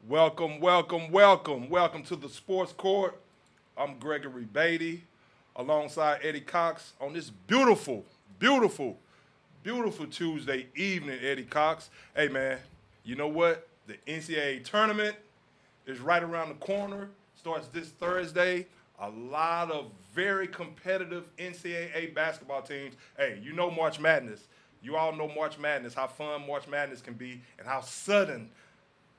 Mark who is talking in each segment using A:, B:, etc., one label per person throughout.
A: Welcome to the Sports Court. I'm Gregory Beatty, alongside Eddie Cox on this beautiful Tuesday evening, Eddie Cox. Hey, man, you know what? The NCAA tournament is right around the corner, starts this Thursday. A lot of very competitive NCAA basketball teams. Hey, you know March Madness. You all know March Madness, how fun March Madness can be, and how sudden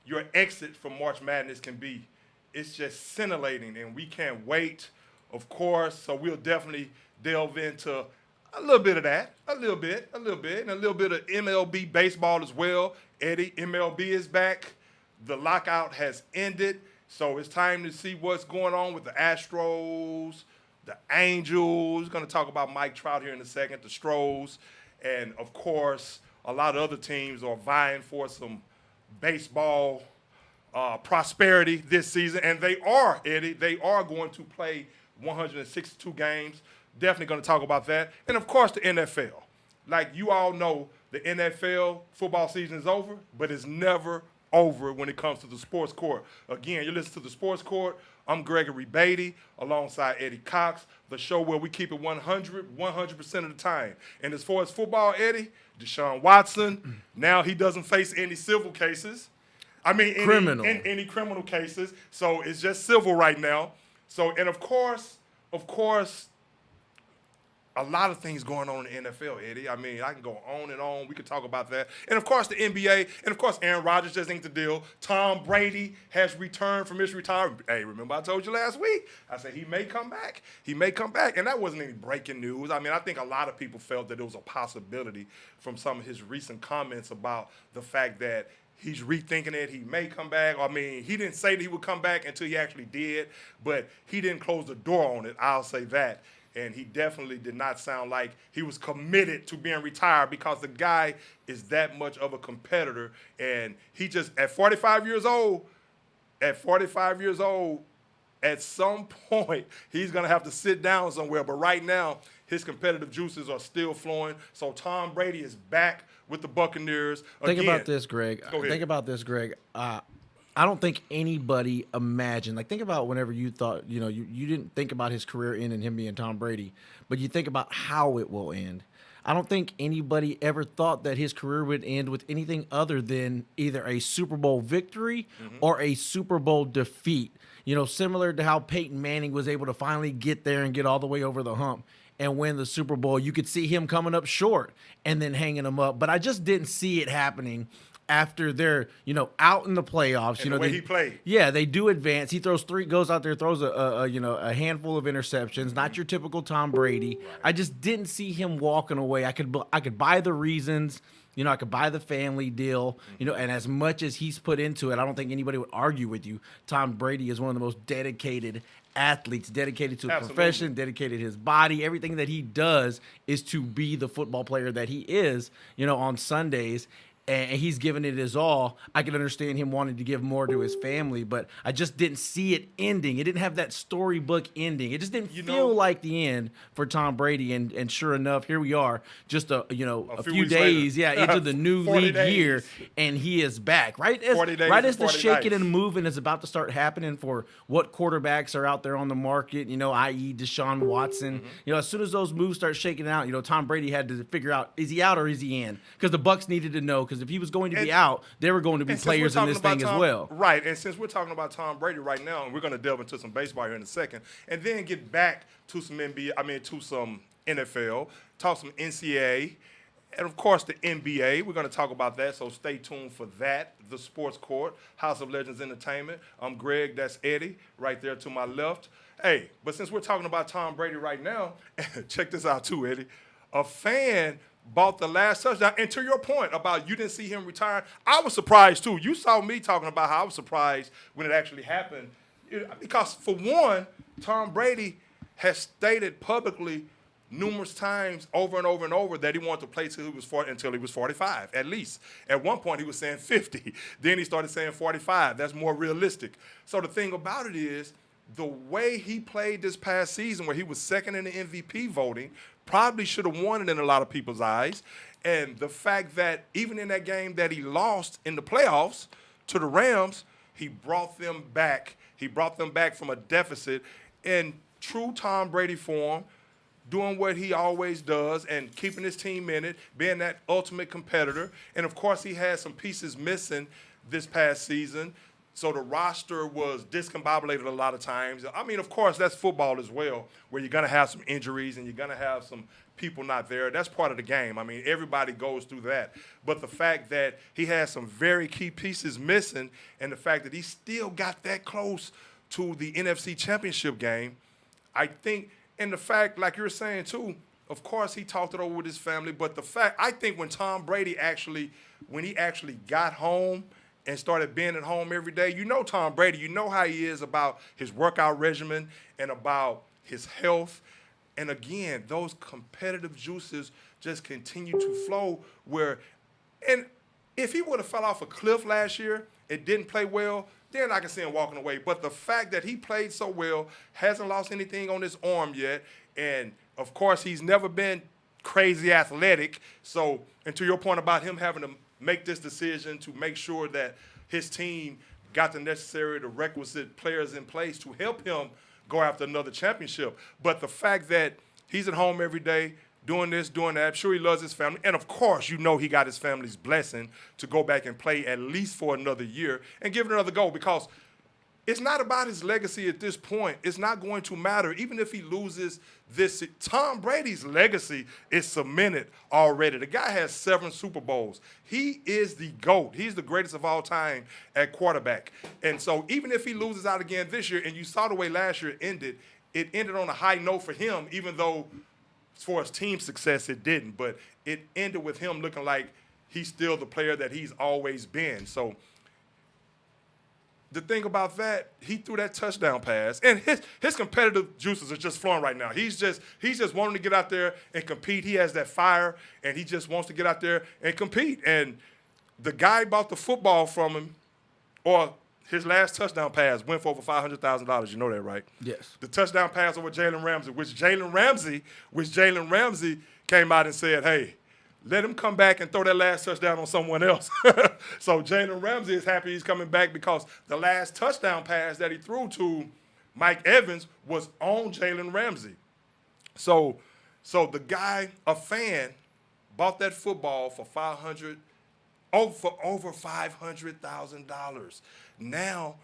A: your exit from March Madness can be. It's just scintillating, and we can't wait, of course. So we'll definitely delve into a little bit of that, and a little bit of MLB baseball as well. Eddie, MLB is back. The lockout has ended, so it's time to see what's going on with the Astros, the Angels. We're going to talk about Mike Trout here in a second, the Stros, and of course, a lot of other teams are vying for some baseball prosperity this season, and they are, Eddie. They are going to play 162 games. Definitely going to talk about that. And, of course, the NFL. Like you all know, the NFL football season is over, but it's never over when it comes to the Sports Court. Again, you listen to the Sports Court. I'm Gregory Beatty alongside Eddie Cox, the show where we keep it 100% of the time. And as far as football, Eddie, Deshaun Watson, now he doesn't face any civil cases. I mean, any criminal cases. So it's just civil right now. So, and of course, a lot of things going on in the NFL, Eddie. I mean, I can go on and on. We could talk about that. And, of course, the NBA. And, of course, Aaron Rodgers just inked the deal. Tom Brady has returned from his retirement. Hey, remember I told you last week? I said he may come back. He may come back. And that wasn't any breaking news. I mean, I think a lot of people felt that it was a possibility from some of his recent comments about the fact that he's rethinking it. He may come back. I mean, he didn't say that he would come back until he actually did. But he didn't close the door on it. I'll say that. And he definitely did not sound like he was committed to being retired because the guy is that much of a competitor. And he just, at 45 years old, at some point, he's going to have to sit down somewhere. But right now, his competitive juices are still flowing. So Tom Brady is back with the Buccaneers.
B: Think about this, Greg.
A: Go ahead.
B: I don't think anybody imagined. Like, think about whenever you thought, you didn't think about his career ending, him being Tom Brady, but you think about how it will end. I don't think anybody ever thought that his career would end with anything other than either a Super Bowl victory or a Super Bowl defeat. Similar to how Peyton Manning was able to finally get there and get all the way over the hump and win the Super Bowl. You could see him coming up short and then hanging him up. But I just didn't see it happening after they're, out in the playoffs.
A: And the way he played.
B: Yeah, they do advance. He goes out there, throws a handful of interceptions. Not your typical Tom Brady.
A: Right.
B: I just didn't see him walking away. I could buy the reasons. I could buy the family deal, and as much as he's put into it, I don't think anybody would argue with you. Tom Brady is one of the most dedicated athletes, dedicated to his profession, dedicated his body. Everything that he does is to be the football player that he is, on Sundays. And he's giving it his all. I can understand him wanting to give more to his family, but I just didn't see it ending. It didn't have that storybook ending. It just didn't feel like the end for Tom Brady. And sure enough, here we are, just a few days, into the new league year, and he is back. Right as the shaking and moving is about to start happening for what quarterbacks are out there on the market, i.e. Deshaun Watson. As soon as those moves start shaking out, Tom Brady had to figure out, is he out or is he in? Because the Bucs needed to know. Because if he was going to be out, there were going to be players in this thing as well.
A: Right, and since we're talking about Tom Brady right now, and we're going to delve into some baseball here in a second, and then get back to some to some NFL, talk some NCAA, and of course the NBA. We're going to talk about that, so stay tuned for that. The Sports Court, House of Legends Entertainment. I'm Greg, that's Eddie, right there to my left. Hey, but since we're talking about Tom Brady right now, check this out too, Eddie. A fan bought the last touchdown. And to your point about you didn't see him retire, I was surprised too. You saw me talking about how I was surprised when it actually happened. Because for one, Tom Brady has stated publicly numerous times over and over and over that he wanted to play until he was 45, at least. At one point, he was saying 50. Then he started saying 45. That's more realistic. So the thing about it is, the way he played this past season, where he was second in the MVP voting, probably should have won it in a lot of people's eyes. And the fact that even in that game that he lost in the playoffs to the Rams, he brought them back. He brought them back from a deficit in true Tom Brady form, doing what he always does and keeping his team in it, being that ultimate competitor. And, of course, he had some pieces missing this past season. So the roster was discombobulated a lot of times. I mean, of course, that's football as well, where you're going to have some injuries and you're going to have some people not there. That's part of the game. I mean, everybody goes through that. But the fact that he has some very key pieces missing and the fact that he still got that close to the NFC Championship game, I think, and the fact, like you're saying too, of course he talked it over with his family, but the fact, I think when Tom Brady when he actually got home and started being at home every day, you know Tom Brady, you know how he is about his workout regimen and about his health. And again, those competitive juices just continue to flow and if he would have fell off a cliff last year and didn't play well, then I can see him walking away. But the fact that he played so well, hasn't lost anything on his arm yet, and of course he's never been crazy athletic. So, and to your point about him having to make this decision to make sure that his team got the requisite players in place to help him go after another championship. But the fact that he's at home every day, doing this, doing that, I'm sure he loves his family. And, of course, you know he got his family's blessing to go back and play at least for another year and give it another go, because it's not about his legacy at this point. It's not going to matter. Even if he loses this, Tom Brady's legacy is cemented already. The guy has 7 Super Bowls. He is the GOAT. He's the greatest of all time at quarterback. And so even if he loses out again this year, and you saw the way last year ended, it ended on a high note for him, even though as far as team success, it didn't. But it ended with him looking like he's still the player that he's always been. So the thing about that, he threw that touchdown pass, and his competitive juices are just flowing right now. He's just wanting to get out there and compete. He has that fire, and he just wants to get out there and compete. And the guy bought the football from him, or his last touchdown pass went for over $500,000. You know that, right?
B: Yes.
A: The touchdown pass over Jalen Ramsey, which Jalen Ramsey came out and said, hey, let him come back and throw that last touchdown on someone else. So Jalen Ramsey is happy he's coming back because the last touchdown pass that he threw to Mike Evans was on Jalen Ramsey. So the guy, a fan, bought that football for over $500,000. Now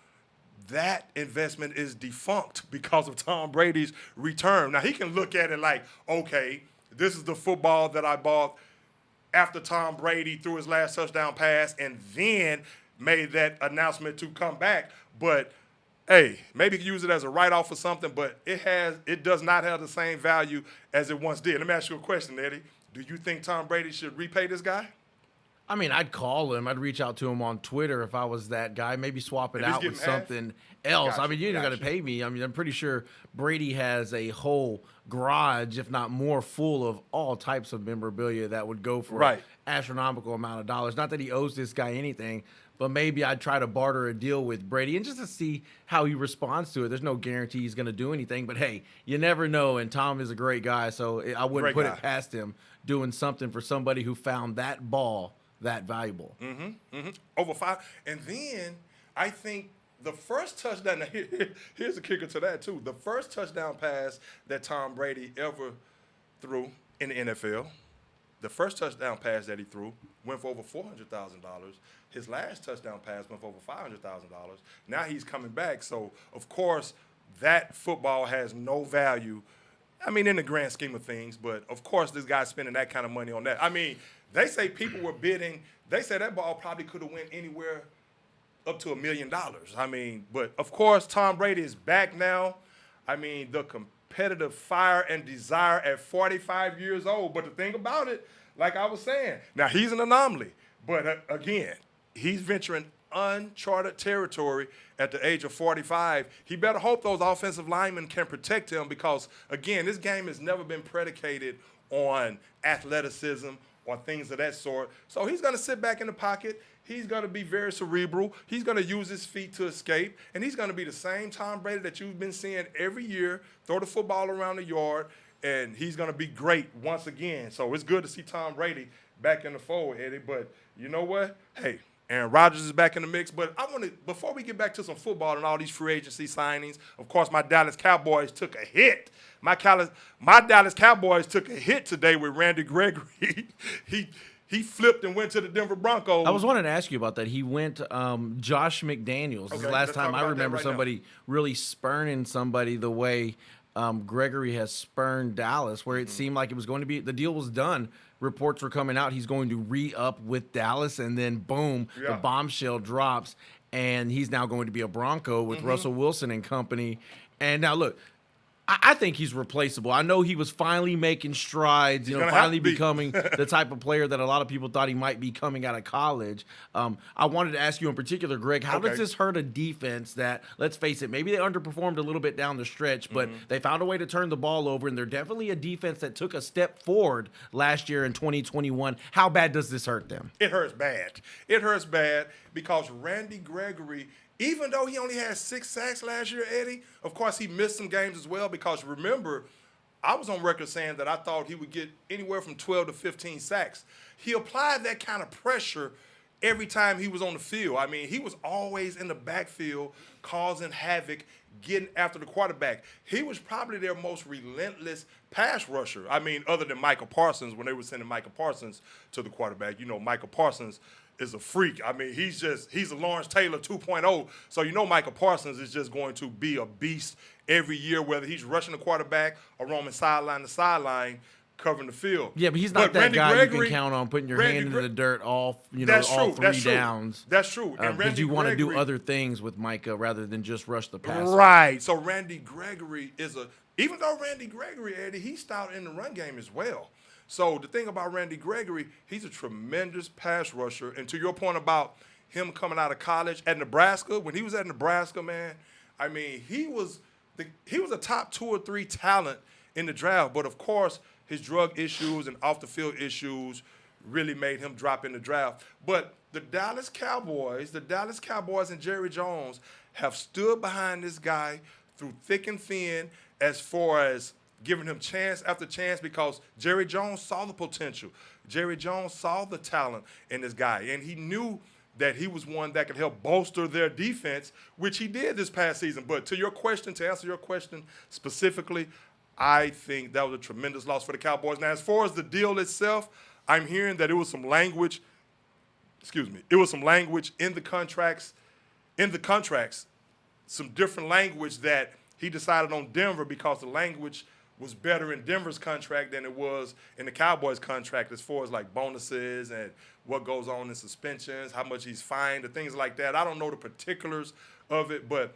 A: that investment is defunct because of Tom Brady's return. Now he can look at it like, okay, this is the football that I bought after Tom Brady threw his last touchdown pass and then made that announcement to come back. But, hey, maybe you can use it as a write-off or something, but it does not have the same value as it once did. Let me ask you a question, Eddie. Do you think Tom Brady should repay this guy?
B: I mean, I'd call him. I'd reach out to him on Twitter if I was that guy. Maybe swap it out with something else.
A: Gotcha,
B: I mean, you ain't got to pay me. I mean, I'm pretty sure Brady has a whole garage, if not more, full of all types of memorabilia that would go for an astronomical amount of dollars. Not that he owes this guy anything, but maybe I'd try to barter a deal with Brady and just to see how he responds to it. There's no guarantee he's going to do anything, but hey, you never know. And Tom is a great guy, so I wouldn't put it past him doing something for somebody who found that ball that valuable.
A: Over 5. And then I think the first touchdown, here's the kicker to that too. The first touchdown pass that Tom Brady ever threw in the NFL, the first touchdown pass that he threw went for over $400,000. His last touchdown pass went for over $500,000. Now he's coming back. So, of course, that football has no value, I mean, in the grand scheme of things. But, of course, this guy's spending that kind of money on that. I mean, they say people were bidding. They say that ball probably could have went anywhere up to $1 million. I mean, but, of course, Tom Brady is back now. I mean, the competitive fire and desire at 45 years old. But the thing about it, like I was saying, now he's an anomaly. But, again, he's venturing uncharted territory at the age of 45. He better hope those offensive linemen can protect him because, again, this game has never been predicated on athleticism or things of that sort. So he's going to sit back in the pocket. He's going to be very cerebral. He's going to use his feet to escape. And he's going to be the same Tom Brady that you've been seeing every year, throw the football around the yard, and he's going to be great once again. So it's good to see Tom Brady back in the fold, Eddie. But you know what? Hey, Aaron Rodgers is back in the mix. But before we get back to some football and all these free agency signings, of course, my Dallas Cowboys took a hit. My Dallas Cowboys took a hit today with Randy Gregory. He flipped and went to the Denver Broncos.
B: I was wanting to ask you about that. He went Josh McDaniels. This is the last time I remember somebody really spurning somebody the way Gregory has spurned Dallas, where it seemed like it was going to be – the deal was done. Reports were coming out. He's going to re-up with Dallas, and then, boom, the bombshell drops, and he's now going to be a Bronco with Russell Wilson and company. And now, look, I think he's replaceable. I know he was finally making strides, finally becoming the type of player that a lot of people thought he might be coming out of college. I wanted to ask you in particular, Greg, how does this hurt a defense that, let's face it, maybe they underperformed a little bit down the stretch, but they found a way to turn the ball over, and they're definitely a defense that took a step forward last year in 2021. How bad does this hurt them?
A: It hurts bad. It hurts bad because Randy Gregory, even though he only had 6 sacks last year, Eddie, of course he missed some games as well because remember, I was on record saying that I thought he would get anywhere from 12 to 15 sacks. He applied that kind of pressure every time he was on the field. I mean, he was always in the backfield causing havoc, getting after the quarterback. He was probably their most relentless pass rusher. I mean, other than Michael Parsons, when they were sending Michael Parsons to the quarterback. Michael Parsons is a freak. I mean, he's a Lawrence Taylor 2.0. So Michael Parsons is just going to be a beast every year, whether he's rushing the quarterback or roaming sideline to sideline, covering the field.
B: Yeah, but he's not that guy you can count on putting your hand into the dirt all three downs.
A: That's true. And
B: because you want to do other things with Micah rather than just rush the pass.
A: Right. So Randy Gregory even though Randy Gregory, Eddie, he's stout in the run game as well. So the thing about Randy Gregory, he's a tremendous pass rusher. And to your point about him coming out of college at Nebraska, when he was at Nebraska, man, I mean, he was a top 2 or 3 talent in the draft. But, of course, his drug issues and off-the-field issues really made him drop in the draft. But the Dallas Cowboys and Jerry Jones have stood behind this guy through thick and thin as far as giving him chance after chance because Jerry Jones saw the potential. Jerry Jones saw the talent in this guy, and he knew that he was one that could help bolster their defense, which he did this past season. But to answer your question specifically, I think that was a tremendous loss for the Cowboys. Now, as far as the deal itself, I'm hearing that it was some language in the contracts, some different language that he decided on Denver because the language was better in Denver's contract than it was in the Cowboys' contract as far as like bonuses and what goes on in suspensions, how much he's fined, and things like that. I don't know the particulars of it, but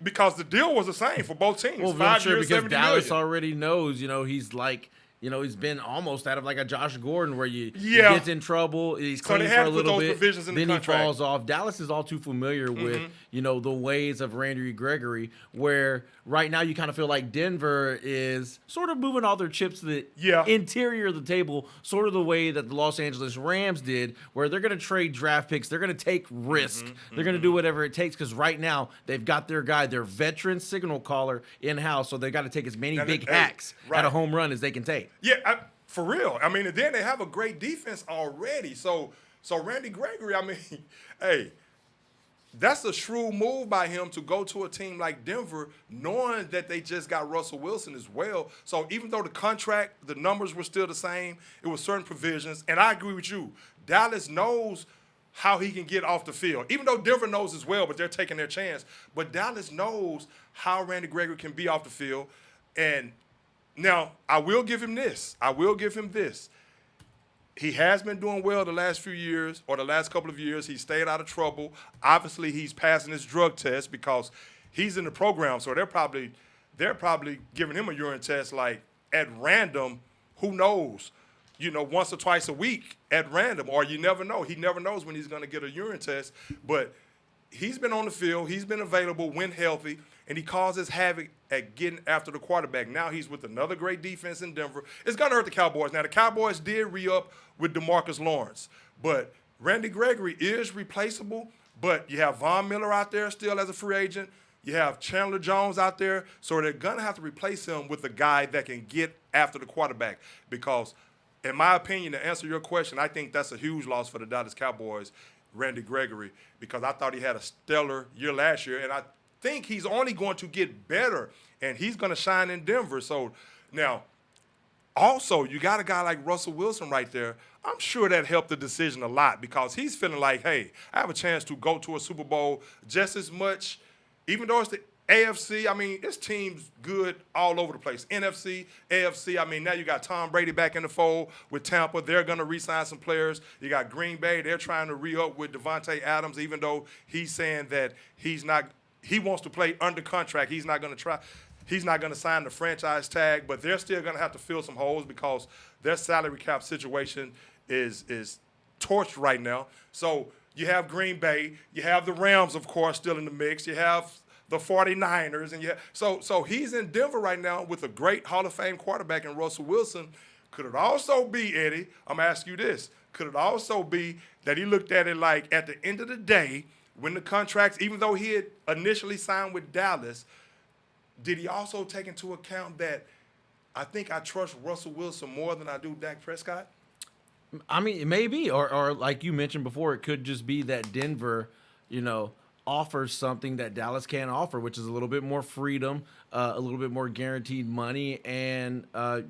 A: because the deal was the same for both teams.
B: Well, I'm sure because Dallas already knows, he's like, he's been almost out of like a Josh Gordon where he gets in trouble, he's clean for a little bit, then he falls off. Dallas is all too familiar with, the ways of Randy Gregory, where right now you kind of feel like Denver is sort of moving all their chips to the interior of the table, sort of the way that the Los Angeles Rams did, where they're going to trade draft picks, they're going to take risk, they're going to do whatever it takes because right now they've got their guy, their veteran signal caller in-house, so they've got to take as many big hacks at a home run as they can take.
A: Yeah, for real. I mean, and then they have a great defense already. So Randy Gregory, I mean, hey, that's a shrewd move by him to go to a team like Denver, knowing that they just got Russell Wilson as well. So even though the numbers were still the same, it was certain provisions. And I agree with you. Dallas knows how he can get off the field, even though Denver knows as well, but they're taking their chance. But Dallas knows how Randy Gregory can be off the field. And now, I will give him this. He has been doing well the last few years, or the last couple of years. He stayed out of trouble. Obviously, he's passing his drug test because he's in the program. So they're probably giving him a urine test like at random. Who knows? Once or twice a week at random, or you never know. He never knows when he's going to get a urine test. But he's been on the field. He's been available when healthy, and he causes havoc at getting after the quarterback. Now he's with another great defense in Denver. It's going to hurt the Cowboys. Now, the Cowboys did re-up with DeMarcus Lawrence, but Randy Gregory is replaceable, but you have Von Miller out there still as a free agent. You have Chandler Jones out there, so they're going to have to replace him with a guy that can get after the quarterback because, in my opinion, to answer your question, I think that's a huge loss for the Dallas Cowboys. Randy Gregory because I thought he had a stellar year last year, and I think he's only going to get better, and he's going to shine in Denver. So now, also, you got a guy like Russell Wilson right there. I'm sure that helped the decision a lot because he's feeling like, hey, I have a chance to go to a Super Bowl just as much, even though it's the AFC. I mean, it's teams good all over the place. NFC, AFC. I mean, now you got Tom Brady back in the fold with Tampa. They're going to re-sign some players. You got Green Bay. They're trying to re-up with Devontae Adams, even though he's saying that he wants to play under contract. He's not going to sign the franchise tag, but they're still going to have to fill some holes because their salary cap situation is torched right now. So you have Green Bay. You have the Rams, of course, still in the mix. You have the 49ers. So he's in Denver right now with a great Hall of Fame quarterback in Russell Wilson. Could it also be, Eddie, I'm going to ask you this, could it also be that he looked at it like at the end of the day, when the contracts, even though he had initially signed with Dallas, did he also take into account that I think I trust Russell Wilson more than I do Dak Prescott?
B: I mean, maybe, or like you mentioned before, it could just be that Denver, offers something that Dallas can't offer, which is a little bit more freedom, a little bit more guaranteed money, and a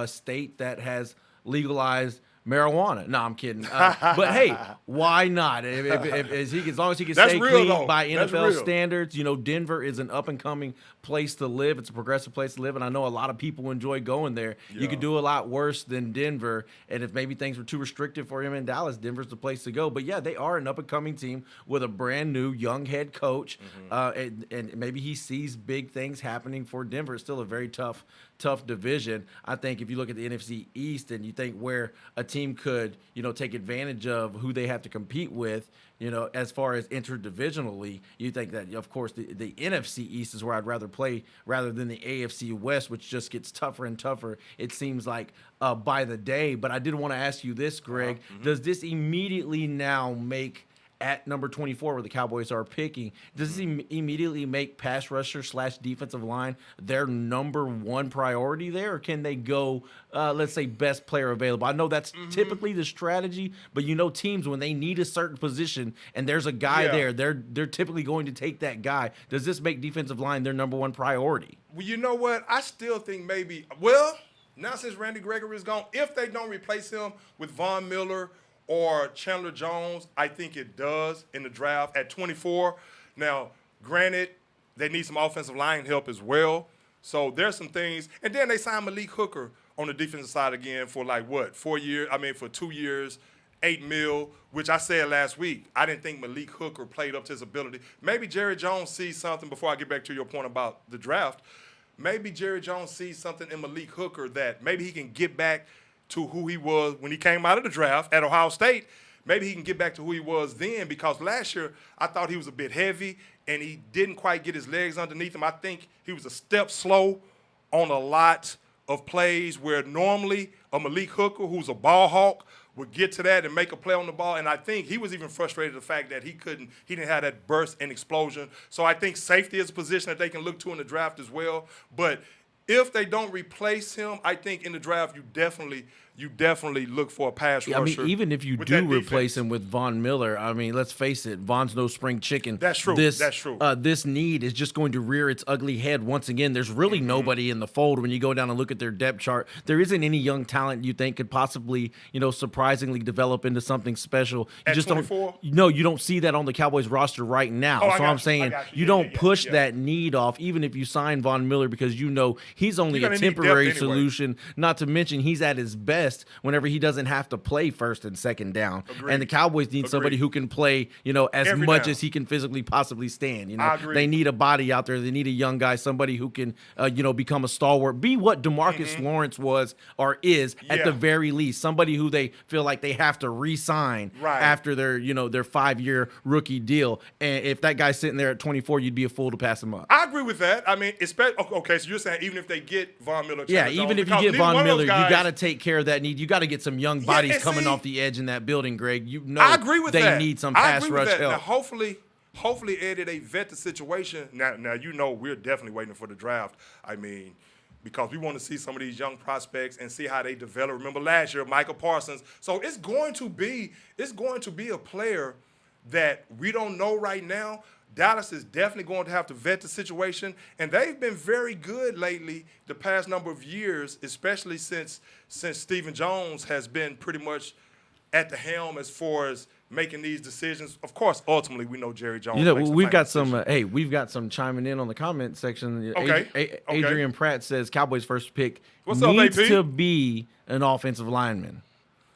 B: state that has legalized marijuana. No, I'm kidding. But hey, why not? As long as he can
A: That's
B: stay
A: real,
B: clean
A: though.
B: by
A: That's
B: NFL
A: real.
B: standards, Denver is an up and coming place to live. It's a progressive place to live, and I know a lot of people enjoy going there.
A: Yeah.
B: You could do a lot worse than Denver, and if maybe things were too restrictive for him in Dallas, Denver's the place to go. But yeah, they are an up and coming team with a brand new young head coach, and maybe he sees big things happening for Denver. It's still a very tough division. I think if you look at the NFC East and you think where a team could, take advantage of who they have to compete with, as far as interdivisionally, you think that, of course, the NFC East is where I'd rather play rather than the AFC West, which just gets tougher and tougher, it seems like, by the day. But I did want to ask you this, Greg. Does this immediately now make, at number 24, where the Cowboys are picking, does this immediately make pass rusher / defensive line their number one priority there? Or can they go, let's say, best player available? I know that's typically the strategy, but teams, when they need a certain position and there's a guy there, they're typically going to take that guy. Does this make defensive line their number one priority?
A: Well, you know what? I still think maybe, now since Randy Gregory is gone, if they don't replace him with Von Miller or Chandler Jones, I think it does in the draft at 24. Now, granted, they need some offensive line help as well. So there's some things. And then they signed Malik Hooker on the defensive side again for 4 years? For 2 years, $8 million, which I said last week. I didn't think Malik Hooker played up to his ability. Maybe Jerry Jones sees something, before I get back to your point about the draft, maybe Jerry Jones sees something in Malik Hooker that maybe he can get back to who he was when he came out of the draft at Ohio State. Maybe he can get back to who he was then, because last year I thought he was a bit heavy and he didn't quite get his legs underneath him. I think he was a step slow on a lot of plays where normally a Malik Hooker, who's a ball hawk, would get to that and make a play on the ball. And I think he was even frustrated at the fact that he didn't have that burst and explosion. So I think safety is a position that they can look to in the draft as well. But if they don't replace him, I think in the draft you definitely look for a pass rusher.
B: Even if you do replace him with Von Miller, let's face it, Von's no spring chicken.
A: That's true. That's true.
B: This need is just going to rear its ugly head once again. There's really nobody in the fold when you go down and look at their depth chart. There isn't any young talent you think could possibly, surprisingly develop into something special. You
A: At
B: just
A: 24?
B: you don't see that on the Cowboys roster right now.
A: Oh,
B: so I'm saying you don't push that need off, even if you sign Von Miller, because he's only a temporary solution. Not to mention he's at his best whenever he doesn't have to play first and second down.
A: Agreed.
B: And the Cowboys need somebody who can play, as
A: Every
B: much
A: down.
B: as he can physically possibly stand.
A: I agree.
B: They need a body out there. They need a young guy, somebody who can, become a stalwart, be what DeMarcus Lawrence was or is at the very least. Somebody who they feel like they have to re-sign after their 5-year rookie deal. And if that guy's sitting there at 24, you'd be a fool to pass him up.
A: I agree with that. Okay, so you're saying even if they get Von Miller,
B: even if you get Von Miller, you got to take care of that need. You got to get some young bodies coming off the edge in that building, Greg.
A: I agree with that.
B: They need some pass rush help.
A: Now, hopefully, Eddie, they vet the situation. Now, we're definitely waiting for the draft. because we want to see some of these young prospects and see how they develop. Remember last year, Michael Parsons. So it's going to be a player that we don't know right now. Dallas is definitely going to have to vet the situation, and they've been very good lately the past number of years, especially since Stephen Jones has been pretty much at the helm as far as making these decisions. Of course, ultimately, we know Jerry Jones.
B: We've got some chiming in on the comment section.
A: Okay.
B: Adrian Pratt says Cowboys' first pick
A: What's up,
B: needs
A: AP?
B: to be an offensive lineman.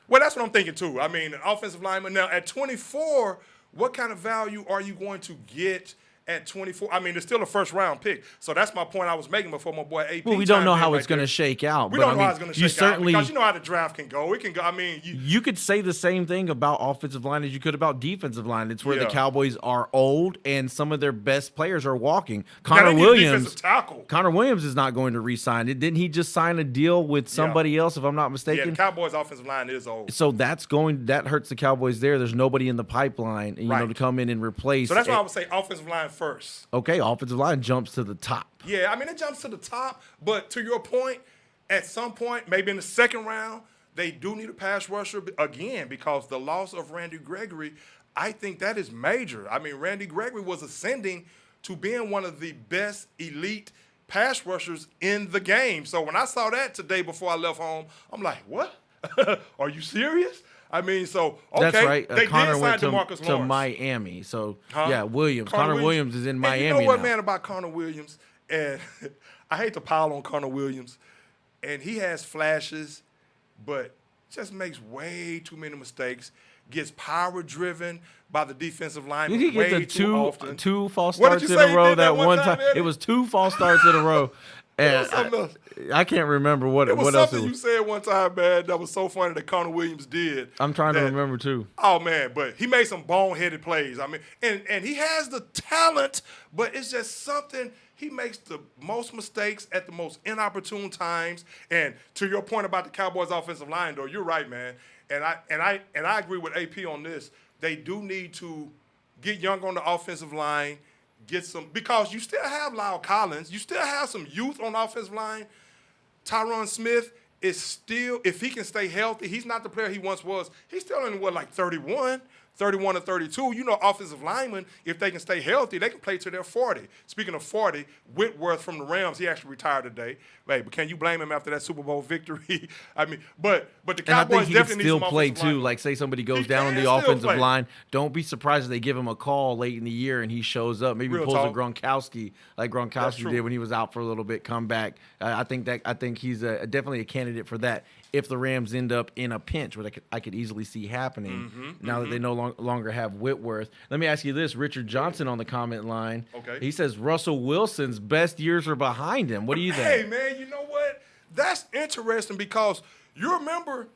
A: Well, that's what I'm thinking too. I mean, an offensive lineman. Now, at 24, what kind of value are you going to get at 24? I mean, it's still a first-round pick. So that's my point I was making before my boy AP.
B: Well, we don't know how it's going to shake out.
A: We don't know how it's going to shake out because you know how the draft can go. It can go. I mean,
B: you could say the same thing about offensive line as you could about defensive line. It's where the
A: Yeah.
B: Cowboys are old and some of their best players are walking.
A: Now, they need a defensive tackle.
B: Connor Williams is not going to re-sign. Didn't he just sign a deal with somebody else, if I'm not
A: Yeah,
B: mistaken?
A: the Cowboys' offensive line is old.
B: So that hurts the Cowboys there. There's nobody in the pipeline, to come in and replace.
A: So that's why I would say offensive line first.
B: Okay, offensive line jumps to the top.
A: Yeah, I mean, it jumps to the top, but to your point, at some point, maybe in the second round, they do need a pass rusher again because the loss of Randy Gregory, I think that is major. I mean, Randy Gregory was ascending to being one of the best elite pass rushers in the game. So when I saw that today before I left home, I'm like, what? Are you serious? I mean, so, okay.
B: That's right.
A: They
B: Connor
A: did
B: went
A: sign
B: to
A: DeMarcus Lawrence.
B: Miami. So,
A: Huh?
B: Williams. Connor Williams is in Miami
A: And you know what,
B: now.
A: man, about Connor Williams? And I hate to pile on Connor Williams. And he has flashes, but just makes way too many mistakes. Gets power-driven by the defensive lineman
B: You could
A: way
B: get the
A: too often.
B: two false
A: What did
B: starts
A: you
B: in
A: say
B: a
A: he
B: row
A: did that one time, Eddie?
B: It was 2 false starts in a row. And
A: something else.
B: I can't remember what
A: It was
B: else it
A: something you
B: was.
A: said one time, man, that was so funny that Connor Williams did.
B: I'm trying to
A: that-
B: remember too.
A: Oh, man, but he made some boneheaded plays. I mean, and he has the talent, but it's just something. He makes the most mistakes at the most inopportune times. And to your point about the Cowboys' offensive line, though, you're right, man. And I agree with AP on this. They do need to get young on the offensive line, get some, because you still have Lyle Collins, you still have some youth on the offensive line. Tyron Smith is still, if he can stay healthy, he's not the player he once was. He's still only, 31 or 32. You know, offensive linemen, if they can stay healthy, they can play till they're 40. Speaking of 40, Whitworth from the Rams, he actually retired today. Hey, but can you blame him after that Super Bowl victory? I mean, but the
B: And I think
A: Cowboys
B: he can
A: definitely
B: still
A: need some
B: play
A: offensive
B: too.
A: linemen.
B: Like, say somebody goes
A: He
B: down on
A: can
B: the
A: still
B: offensive
A: play.
B: line. Don't be surprised if they give him a call late in the year and he shows up. Maybe
A: Real
B: pulls
A: talk.
B: a Gronkowski like
A: That's
B: Gronkowski
A: true.
B: did when he was out for a little bit. Come back. I think he's definitely a candidate for that. If the Rams end up in a pinch, which I could easily see happening now that they no longer have Whitworth. Let me ask you this: Richard Johnson on the comment line.
A: Okay.
B: He says Russell Wilson's best years are behind him. What do you think?
A: Hey, man, you know what? That's interesting because you remember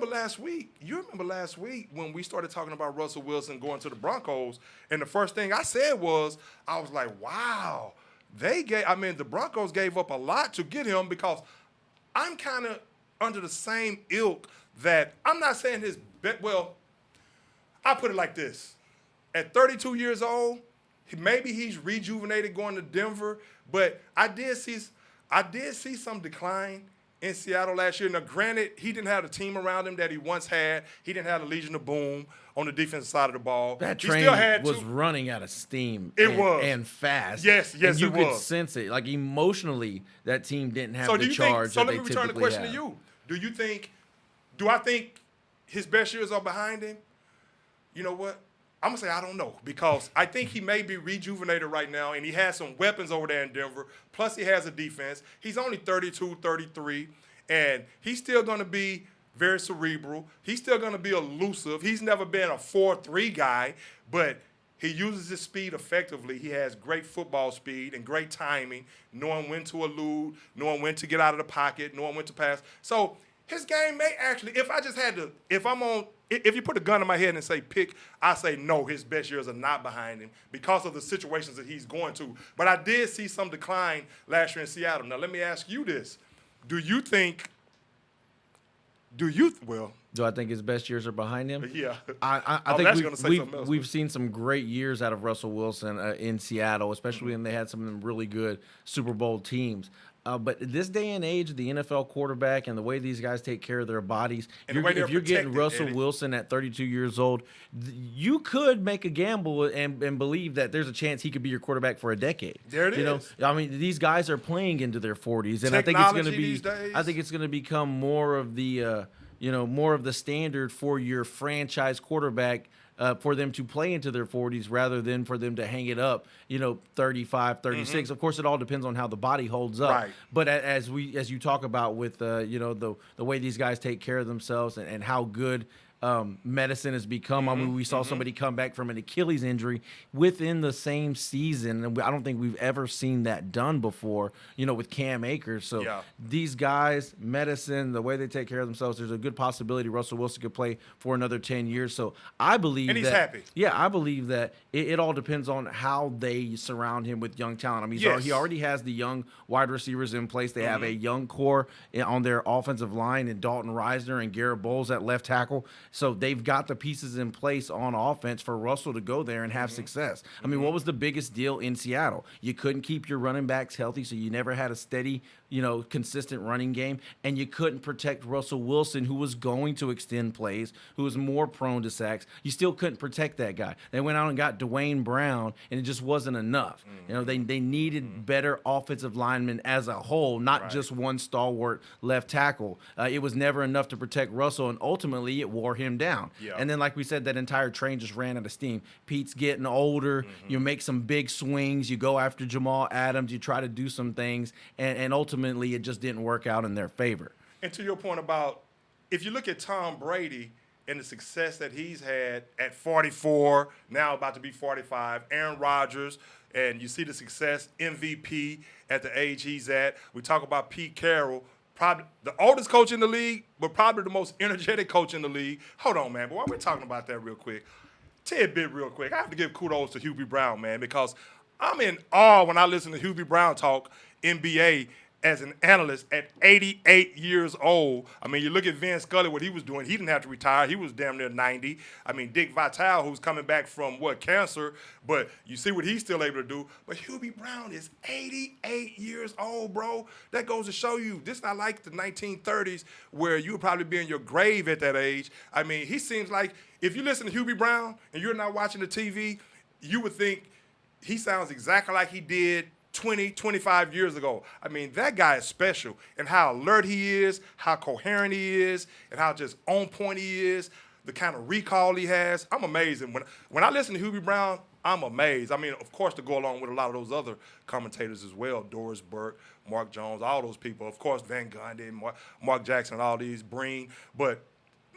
A: last week. You remember last week when we started talking about Russell Wilson going to the Broncos, and the first thing I said was, I was like, wow, the Broncos gave up a lot to get him because I'm kind of under the same ilk that I'm not saying his bet. Well, I'll put it like this. At 32 years old, maybe he's rejuvenated going to Denver, but I did see some decline in Seattle last year. Now, granted, he didn't have the team around him that he once had. He didn't have the Legion of Boom on the defensive side of the ball.
B: That
A: He
B: train
A: still had
B: was
A: two-
B: running out of steam.
A: It was.
B: And fast.
A: Yes,
B: and you
A: it
B: could
A: was.
B: sense it. Like emotionally, that team didn't have the
A: do you
B: charge
A: think? So
B: that
A: let
B: they
A: me return the
B: typically
A: question
B: have.
A: to you. Do I think his best years are behind him? You know what? I'm going to say I don't know because I think he may be rejuvenated right now, and he has some weapons over there in Denver. Plus, he has a defense. He's only 32, 33, and he's still going to be very cerebral. He's still going to be elusive. He's never been a 4-3 guy, but he uses his speed effectively. He has great football speed and great timing, knowing when to elude, knowing when to get out of the pocket, knowing when to pass. So his game may actually, if you put a gun in my head and say pick, I say no, his best years are not behind him because of the situations that he's going to. But I did see some decline last year in Seattle. Now, let me ask you this.
B: Do I think his best years are behind him?
A: Yeah.
B: I
A: was actually
B: think
A: gonna say something else,
B: we've
A: but-
B: seen some great years out of Russell Wilson in Seattle, especially when they had some really good Super Bowl teams. But this day and age, the NFL quarterback and the way these guys take care of their bodies,
A: And the way they're
B: if you're getting
A: protected,
B: Russell
A: Eddie.
B: Wilson at 32 years old, you could make a gamble and believe that there's a chance he could be your quarterback for a decade.
A: There it
B: you know,
A: is.
B: I mean, these guys are playing into their 40s, and I think it's going to
A: Technology
B: be.
A: these days.
B: I think it's going to become more of the. More of the standard for your franchise quarterback for them to play into their 40s rather than for them to hang it up, 35, 36. Of course, it all depends on how the body holds up.
A: Right.
B: But as you talk about with, the way these guys take care of themselves and how good medicine has become. I mean, we saw somebody come back from an Achilles injury within the same season, and I don't think we've ever seen that done before, with Cam Akers. So
A: Yeah.
B: these guys, medicine, the way they take care of themselves, there's a good possibility Russell Wilson could play for another 10 years. So I believe
A: And he's happy.
B: Yeah, I believe that it all depends on how they surround him with young talent. I mean,
A: Yes.
B: he already has the young wide receivers in place. They have a young core on their offensive line in Dalton Reisner and Garrett Bowles at left tackle. So they've got the pieces in place on offense for Russell to go there and have success. I mean, what was the biggest deal in Seattle? You couldn't keep your running backs healthy, so you never had a steady, consistent running game, and you couldn't protect Russell Wilson, who was going to extend plays, who was more prone to sacks. You still couldn't protect that guy. They went out and got Dwayne Brown, and it just wasn't enough. They needed better offensive linemen as a whole, not just one stalwart left tackle. It was never enough to protect Russell, and ultimately it wore him down.
A: Yeah.
B: And then, like we said, that entire train just ran out of steam. Pete's getting older. You make some big swings. You go after Jamal Adams. You try to do some things, and ultimately it just didn't work out in their favor.
A: And to your point about, if you look at Tom Brady and the success that he's had at 44, now about to be 45, Aaron Rodgers, and you see the success, MVP at the age he's at. We talk about Pete Carroll, probably the oldest coach in the league, but probably the most energetic coach in the league. Hold on, man, but while we're talking about that real quick, tidbit real quick, I have to give kudos to Hubie Brown, man, because I'm in awe when I listen to Hubie Brown talk NBA as an analyst at 88 years old. I mean, you look at Vin Scully, what he was doing. He didn't have to retire. He was damn near 90. I mean, Dick Vitale, who's coming back from, cancer, but you see what he's still able to do. But Hubie Brown is 88 years old, bro. That goes to show you, this not like the 1930s where you would probably be in your grave at that age. I mean, he seems like, if you listen to Hubie Brown and you're not watching the TV, you would think he sounds exactly like he did 20, 25 years ago. I mean, that guy is special, and how alert he is, how coherent he is, and how just on point he is, the kind of recall he has. I'm amazed. And when I listen to Hubie Brown, I'm amazed. I mean, of course, to go along with a lot of those other commentators as well, Doris Burke, Mark Jones, all those people. Of course, Van Gundy, Mark Jackson, all these, Breen. But,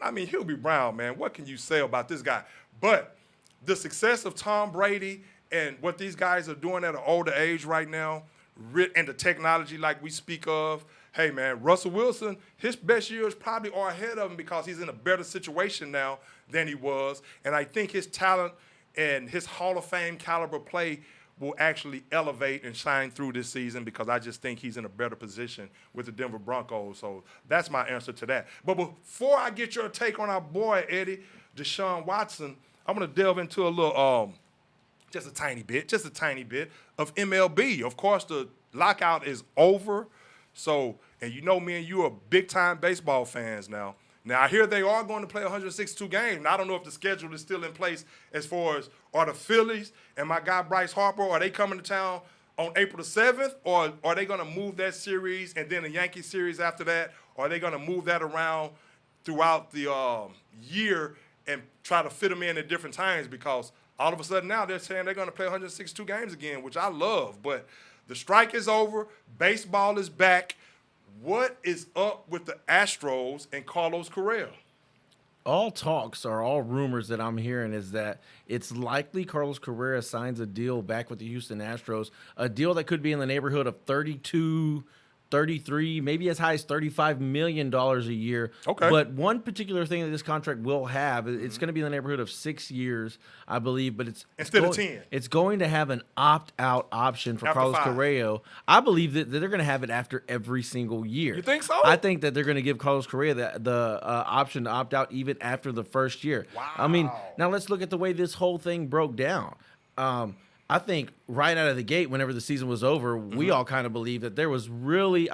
A: I mean, Hubie Brown, man, what can you say about this guy? But the success of Tom Brady and what these guys are doing at an older age right now, and the technology like we speak of, hey, man, Russell Wilson, his best years probably are ahead of him because he's in a better situation now than he was. And I think his talent and his Hall of Fame caliber play will actually elevate and shine through this season because I just think he's in a better position with the Denver Broncos. So that's my answer to that. But before I get your take on our boy, Eddie, Deshaun Watson, I'm going to delve into a little just a tiny bit of MLB. Of course, the lockout is over. So, and you know me and you are big-time baseball fans now. Now, I hear they are going to play 162 games. Now, I don't know if the schedule is still in place as far as are the Phillies and my guy Bryce Harper, are they coming to town on April the 7th, or are they going to move that series and then the Yankee series after that? Or are they going to move that around throughout the year and try to fit them in at different times? Because all of a sudden now they're saying they're going to play 162 games again, which I love. But the strike is over. Baseball is back. What is up with the Astros and Carlos Carrell?
B: All talks or all rumors that I'm hearing is that it's likely Carlos Correa signs a deal back with the Houston Astros, a deal that could be in the neighborhood of 32 33, maybe as high as $35 million a year.
A: Okay.
B: But one particular thing that this contract will have, it's going to be in the neighborhood of 6 years, I believe. But
A: Instead of 10.
B: It's going to have an opt-out option for
A: After
B: Carlos
A: 5.
B: Carrell. I believe that they're going to have it after every single year.
A: You think so?
B: I think that they're going to give Carlos Correa the option to opt out even after the first year.
A: Wow.
B: I mean, now let's look at the way this whole thing broke down. I think right out of the gate, whenever the season was over, we all kind of believed that there was really,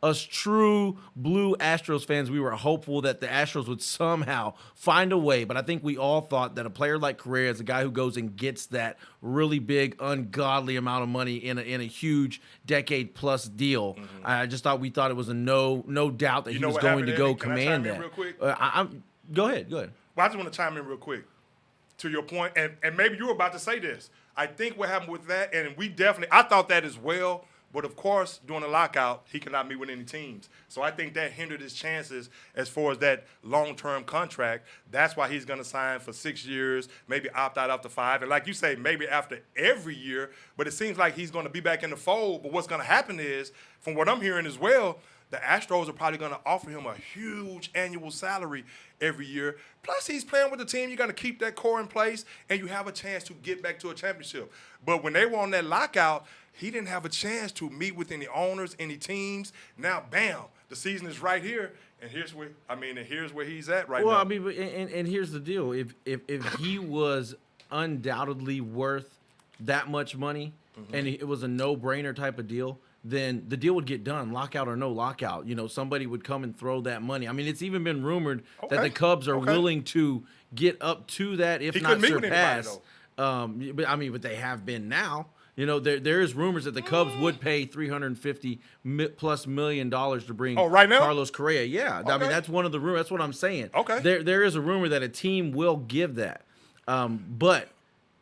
B: us true blue Astros fans, we were hopeful that the Astros would somehow find a way. But I think we all thought that a player like Correa is a guy who goes and gets that really big, ungodly amount of money in a huge decade-plus deal. I just thought it was a no doubt that he was going to go command that.
A: Real quick?
B: Go ahead.
A: Well, I just want to chime in real quick to your point, and maybe you were about to say this. I think what happened with that, and I thought that as well, but of course, during the lockout, he could not meet with any teams. So I think that hindered his chances as far as that long-term contract. That's why he's going to sign for 6 years, maybe opt out after 5. And like you say, maybe after every year, but it seems like he's going to be back in the fold. But what's going to happen is, from what I'm hearing as well, the Astros are probably going to offer him a huge annual salary every year. Plus, he's playing with the team. You're going to keep that core in place, and you have a chance to get back to a championship. But when they were on that lockout, he didn't have a chance to meet with any owners, any teams. Now, bam, the season is right here, and here's where he's at right now.
B: Well, and here's the deal: if he was undoubtedly worth that much money, and it was a no-brainer type of deal, then the deal would get done, lockout or no lockout. Somebody would come and throw that money. It's even been rumored that the Cubs are willing to get up to that, if not surpass. But they have been now. There is rumors that the Cubs would pay $350+ million to bring
A: right now?
B: Carlos Correa. Yeah,
A: Okay.
B: that's one of the rumors. That's what I'm saying.
A: Okay.
B: There is a rumor that a team will give that, but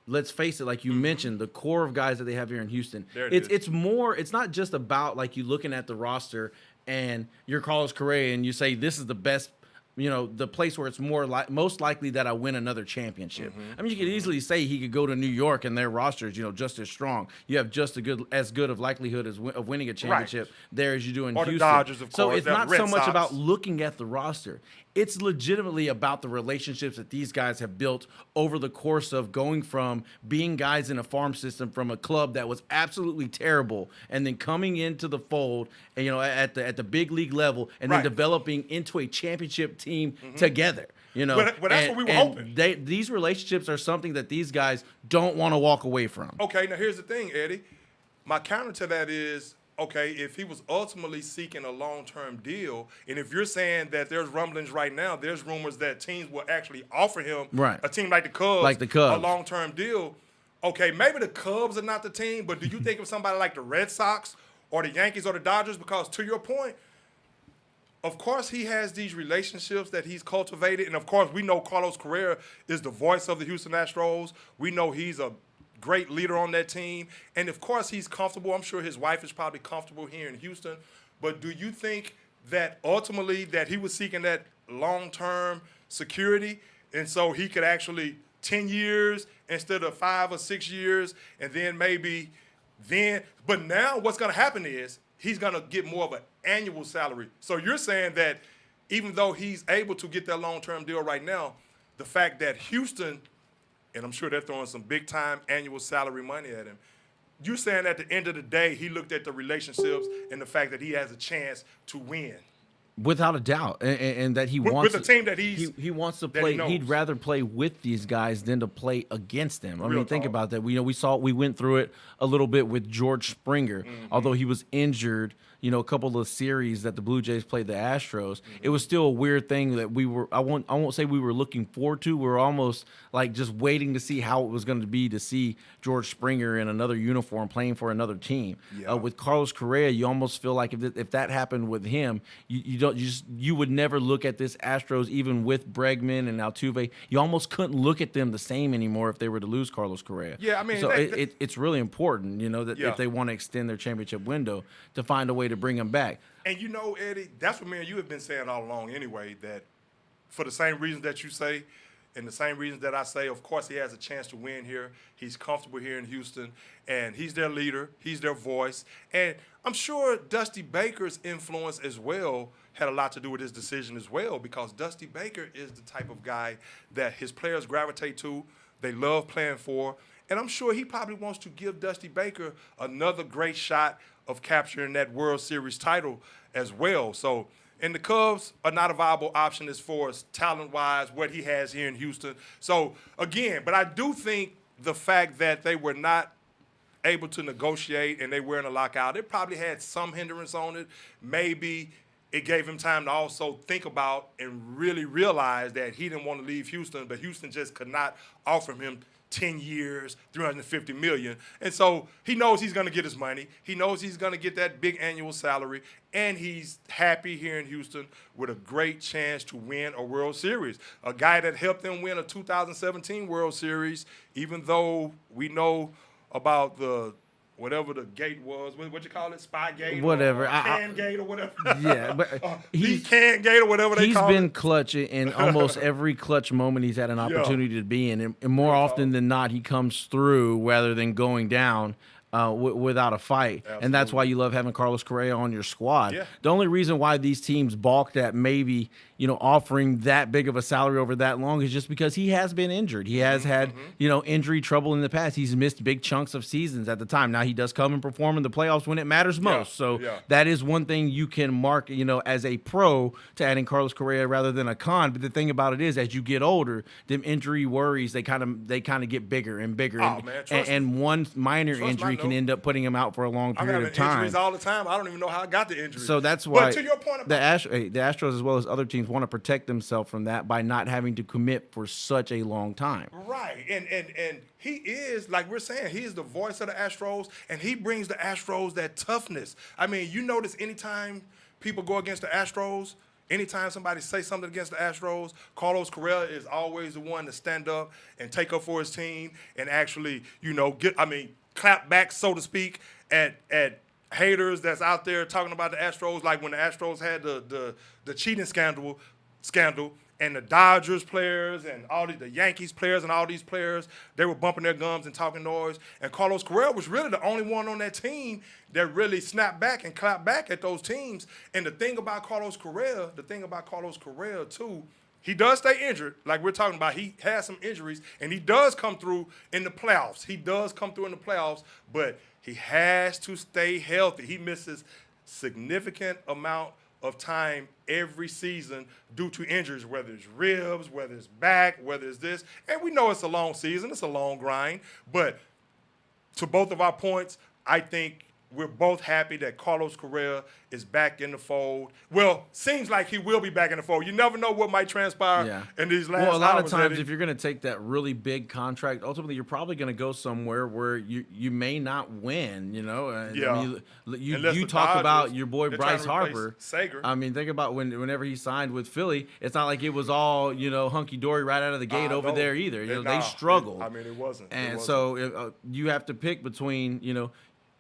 B: let's face it, like you mentioned, the core of guys that they have here in Houston. It's more. It's not just about like you looking at the roster and you're Carlos Correa and you say this is the best. The place where it's most likely that I win another championship. You could easily say he could go to New York and their roster is, just as strong. You have just as good of likelihood of winning a championship there as you do in Houston.
A: The Dodgers, of course.
B: So it's not so much
A: Sox.
B: about looking at the roster. It's legitimately about the relationships that these guys have built over the course of going from being guys in a farm system from a club that was absolutely terrible and then coming into the fold and, at the big league level and then developing into a championship team together.
A: But that's what we were hoping.
B: These relationships are something that these guys don't want to walk away from.
A: Okay, now here's the thing, Eddie. My counter to that is, okay, if he was ultimately seeking a long-term deal, and if you're saying that there's rumblings right now, there's rumors that teams will actually offer him, a team like the Cubs, a long-term deal, okay, maybe the Cubs are not the team, but do you think of somebody like the Red Sox or the Yankees or the Dodgers? Because to your point, of course he has these relationships that he's cultivated, and of course we know Carlos Correa is the voice of the Houston Astros. We know he's a great leader on that team. And, of course, he's comfortable. I'm sure his wife is probably comfortable here in Houston. But do you think that ultimately that he was seeking that long-term security and so he could actually 10 years instead of 5 or 6 years and then but now what's going to happen is he's going to get more of an annual salary. So you're saying that even though he's able to get that long-term deal right now, the fact that Houston – and I'm sure they're throwing some big-time annual salary money at him. You're saying at the end of the day, he looked at the relationships and the fact that he has a chance to win.
B: Without a doubt, and that he wants
A: with the team that he
B: wants to play. He'd rather play with these guys than to play against them. Think about that. We went through it a little bit with George Springer, although he was injured. A couple of series that the Blue Jays played the Astros, it was still a weird thing that we were. I won't say we were looking forward to. We were almost like just waiting to see how it was going to be to see George Springer in another uniform playing for another team. Yeah. With Carlos Correa, you almost feel like if that happened with him, you would never look at this Astros even with Bregman and Altuve. You almost couldn't look at them the same anymore if they were to lose Carlos Correa.
A: Yeah,
B: so it's really important, that if they want to extend their championship window, to find a way to bring him back.
A: And Eddie, that's what me and you have been saying all along anyway, that for the same reasons that you say, And the same reasons that I say, of course, he has a chance to win here. He's comfortable here in Houston, and he's their leader. He's their voice. And I'm sure Dusty Baker's influence as well had a lot to do with his decision as well, because Dusty Baker is the type of guy that his players gravitate to, they love playing for, and I'm sure he probably wants to give Dusty Baker another great shot of capturing that World Series title as well. So, and the Cubs are not a viable option as far as talent-wise, what he has here in Houston. So, again, but I do think the fact that they were not able to negotiate and they were in a lockout, it probably had some hindrance on it. Maybe it gave him time to also think about and really realize that he didn't want to leave Houston, but Houston just could not offer him 10 years, $350 million. And so he knows he's going to get his money. He knows he's going to get that big annual salary, and he's happy here in Houston with a great chance to win a World Series. A guy that helped them win a 2017 World Series, even though we know about the whatever the gate was, what you call it, spy gate,
B: whatever,
A: or can gate or whatever.
B: Yeah, but
A: he's can gate or whatever they call it.
B: He's been clutch in almost every clutch moment he's had an opportunity to be in, and more often than not, he comes through rather than going down without a fight.
A: Absolutely.
B: And that's why you love having Carlos Correa on your squad.
A: Yeah.
B: The only reason why these teams balked at maybe offering that big of a salary over that long is just because he has been injured. He has had injury trouble in the past. He's missed big chunks of seasons at the time. Now he does come and perform in the playoffs when it matters most. That is one thing you can mark as a pro to adding Carlos Correa rather than a con. But the thing about it is, as you get older, them injury worries they kind of get bigger and bigger. And one minor injury can end up putting him out for a long period of time.
A: Injuries all the time. I don't even know how I got the injury.
B: So that's why.
A: But to your point
B: the Astros as well as other teams want to protect themselves from that by not having to commit for such a long time.
A: Right. And he is, like we're saying, he is the voice of the Astros, and he brings the Astros that toughness. I mean, you notice anytime people go against the Astros, anytime somebody say something against the Astros, Carlos Carrell is always the one to stand up and take up for his team and actually, clap back, so to speak, at haters that's out there talking about the Astros, like when the Astros had the cheating scandal, and the Dodgers players and all the Yankees players and all these players, they were bumping their gums and talking noise. And Carlos Carrell was really the only one on that team that really snapped back and clapped back at those teams. And the thing about Carlos Carrell too, he does stay injured, like we're talking about. He has some injuries, and he does come through in the playoffs. But he has to stay healthy. He misses significant amount of time every season due to injuries, whether it's ribs, whether it's back, whether it's this. And we know it's a long season. It's a long grind. But to both of our points, I think we're both happy that Carlos Correa is back in the fold. Well, seems like he will be back in the fold. You never know what might transpire in these last hours.
B: Well, a lot of times, if you're going to take that really big contract, ultimately you're probably going to go somewhere where you may not win. You talk about your boy Bryce Harper.
A: Sager.
B: I mean, think about whenever he signed with Philly. It's not like it was all hunky dory right out of the gate over there either. They struggled.
A: It wasn't.
B: So you have to pick between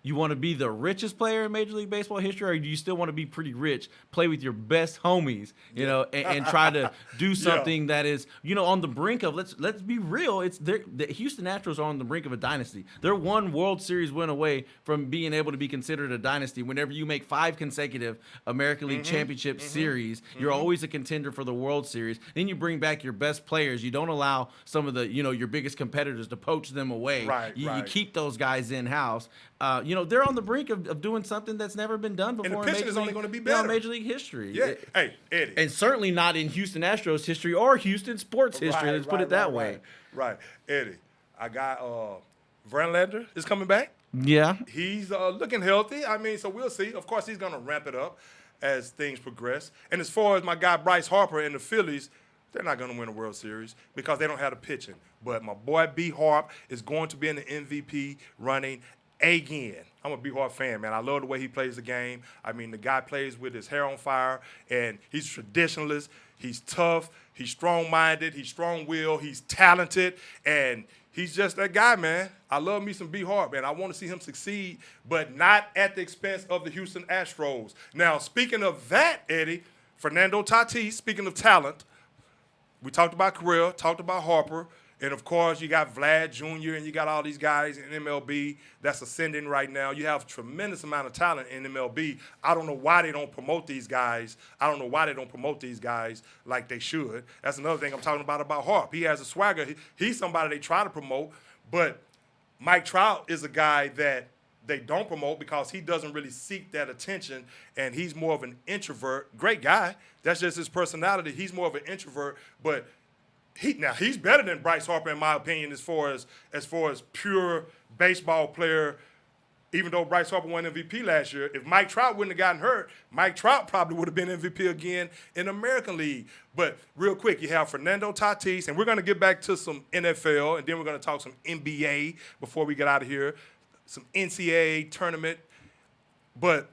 B: you want to be the richest player in Major League Baseball history, or do you still want to be pretty rich, play with your best homies, and try to do something that is, on the brink of, let's be real, the Houston Astros are on the brink of a dynasty. They're one World Series win away from being able to be considered a dynasty. Whenever you make 5 consecutive American League Championship Series, you're always a contender for the World Series. Then you bring back your best players. You don't allow some of the, your biggest competitors to poach them away. You keep those guys in-house. They're on the brink of doing something that's never been done before.
A: And the pitching is only going to be better.
B: Major League history.
A: Yeah. Hey, Eddie.
B: And certainly not in Houston Astros history or Houston sports history. Let's put it that way.
A: Right. Eddie, I got Verlander is coming back.
B: Yeah.
A: He's looking healthy. So we'll see. Of course, he's going to ramp it up as things progress. And as far as my guy Bryce Harper and the Phillies, they're not going to win a World Series because they don't have the pitching. But my boy B. Harp is going to be in the MVP running again. I'm a B. Harp fan, man. I love the way he plays the game. The guy plays with his hair on fire, and he's traditionalist. He's tough. He's strong-minded. He's strong-willed. He's talented, and he's just that guy, man. I love me some B. Harp, man. I want to see him succeed, but not at the expense of the Houston Astros. Now, speaking of that, Eddie, Fernando Tatis, speaking of talent, we talked about Carrell, talked about Harper, and of course you got Vlad Jr. and you got all these guys in MLB that's ascending right now. You have a tremendous amount of talent in MLB. I don't know why they don't promote these guys. I don't know why they don't promote these guys like they should. That's another thing I'm talking about Harp. He has a swagger. He's somebody they try to promote, but Mike Trout is a guy that they don't promote because he doesn't really seek that attention, and he's more of an introvert. Great guy. That's just his personality. He's more of an introvert, but he's better than Bryce Harper in my opinion as far as pure baseball player. Even though Bryce Harper won MVP last year, if Mike Trout wouldn't have gotten hurt, Mike Trout probably would have been MVP again in the American League. But real quick, you have Fernando Tatis, and we're going to get back to some NFL, and then we're going to talk some NBA before we get out of here, some NCAA tournament. But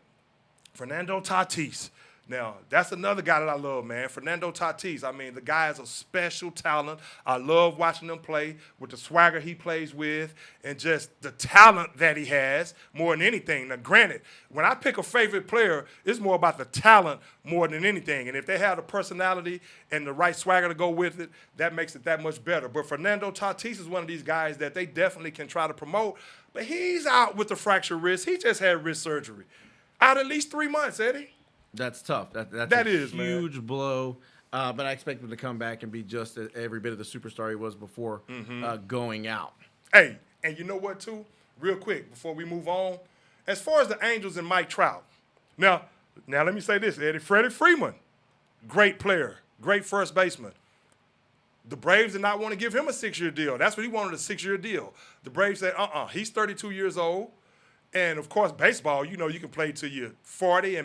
A: Fernando Tatis, now, that's another guy that I love, man. Fernando Tatis. I mean, the guy is a special talent. I love watching him play with the swagger he plays with and just the talent that he has more than anything. Now, granted, when I pick a favorite player, it's more about the talent more than anything. And if they have the personality and the right swagger to go with it, that makes it that much better. But Fernando Tatis is one of these guys that they definitely can try to promote. But he's out with the fractured wrist. He just had wrist surgery. Out at least 3 months, Eddie.
B: That's tough. That's
A: that
B: a
A: is,
B: huge
A: man.
B: blow. But I expect him to come back and be just every bit of the superstar he was before going out.
A: Hey, and you know what, too? Real quick, before we move on, as far as the Angels and Mike Trout, now let me say this, Eddie. Freddie Freeman, great player, great first baseman. The Braves did not want to give him a 6-year deal. That's what he wanted, a 6-year deal. The Braves said, he's 32 years old. And, of course, baseball, you can play till you're 40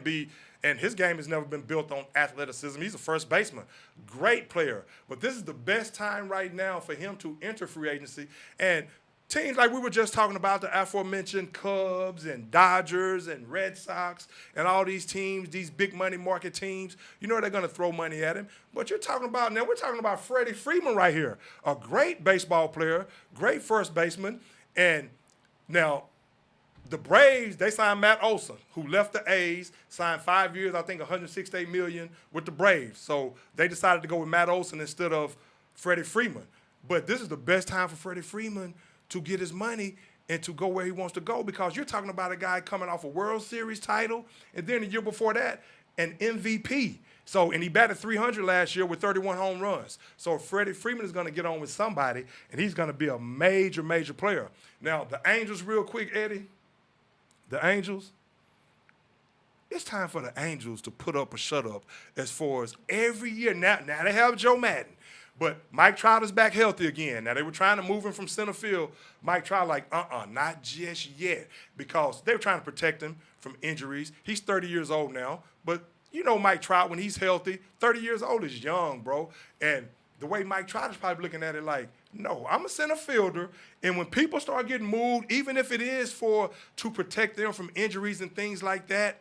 A: and his game has never been built on athleticism. He's a first baseman. Great player. But this is the best time right now for him to enter free agency. And teams like we were just talking about, the aforementioned Cubs and Dodgers and Red Sox and all these teams, these big money market teams, they're going to throw money at him. But we're talking about Freddie Freeman right here, a great baseball player, great first baseman. And now, the Braves, they signed Matt Olson, who left the A's, signed 5 years, I think $168 million with the Braves. So they decided to go with Matt Olson instead of Freddie Freeman. But this is the best time for Freddie Freeman to get his money and to go where he wants to go, because you're talking about a guy coming off a World Series title, and then the year before that, an MVP. And he batted .300 last year with 31 home runs. So Freddie Freeman is going to get on with somebody, and he's going to be a major, major player. Now, the Angels, real quick, Eddie. The Angels, it's time for the Angels to put up or shut up as far as every year. Now they have Joe Madden, but Mike Trout is back healthy again. Now, they were trying to move him from center field. Mike Trout not just yet, because they were trying to protect him from injuries. He's 30 years old now, but Mike Trout, when he's healthy, 30 years old is young, bro. And the way Mike Trout is probably looking at it like, no, I'm a center fielder, and when people start getting moved, even if it is to protect them from injuries and things like that,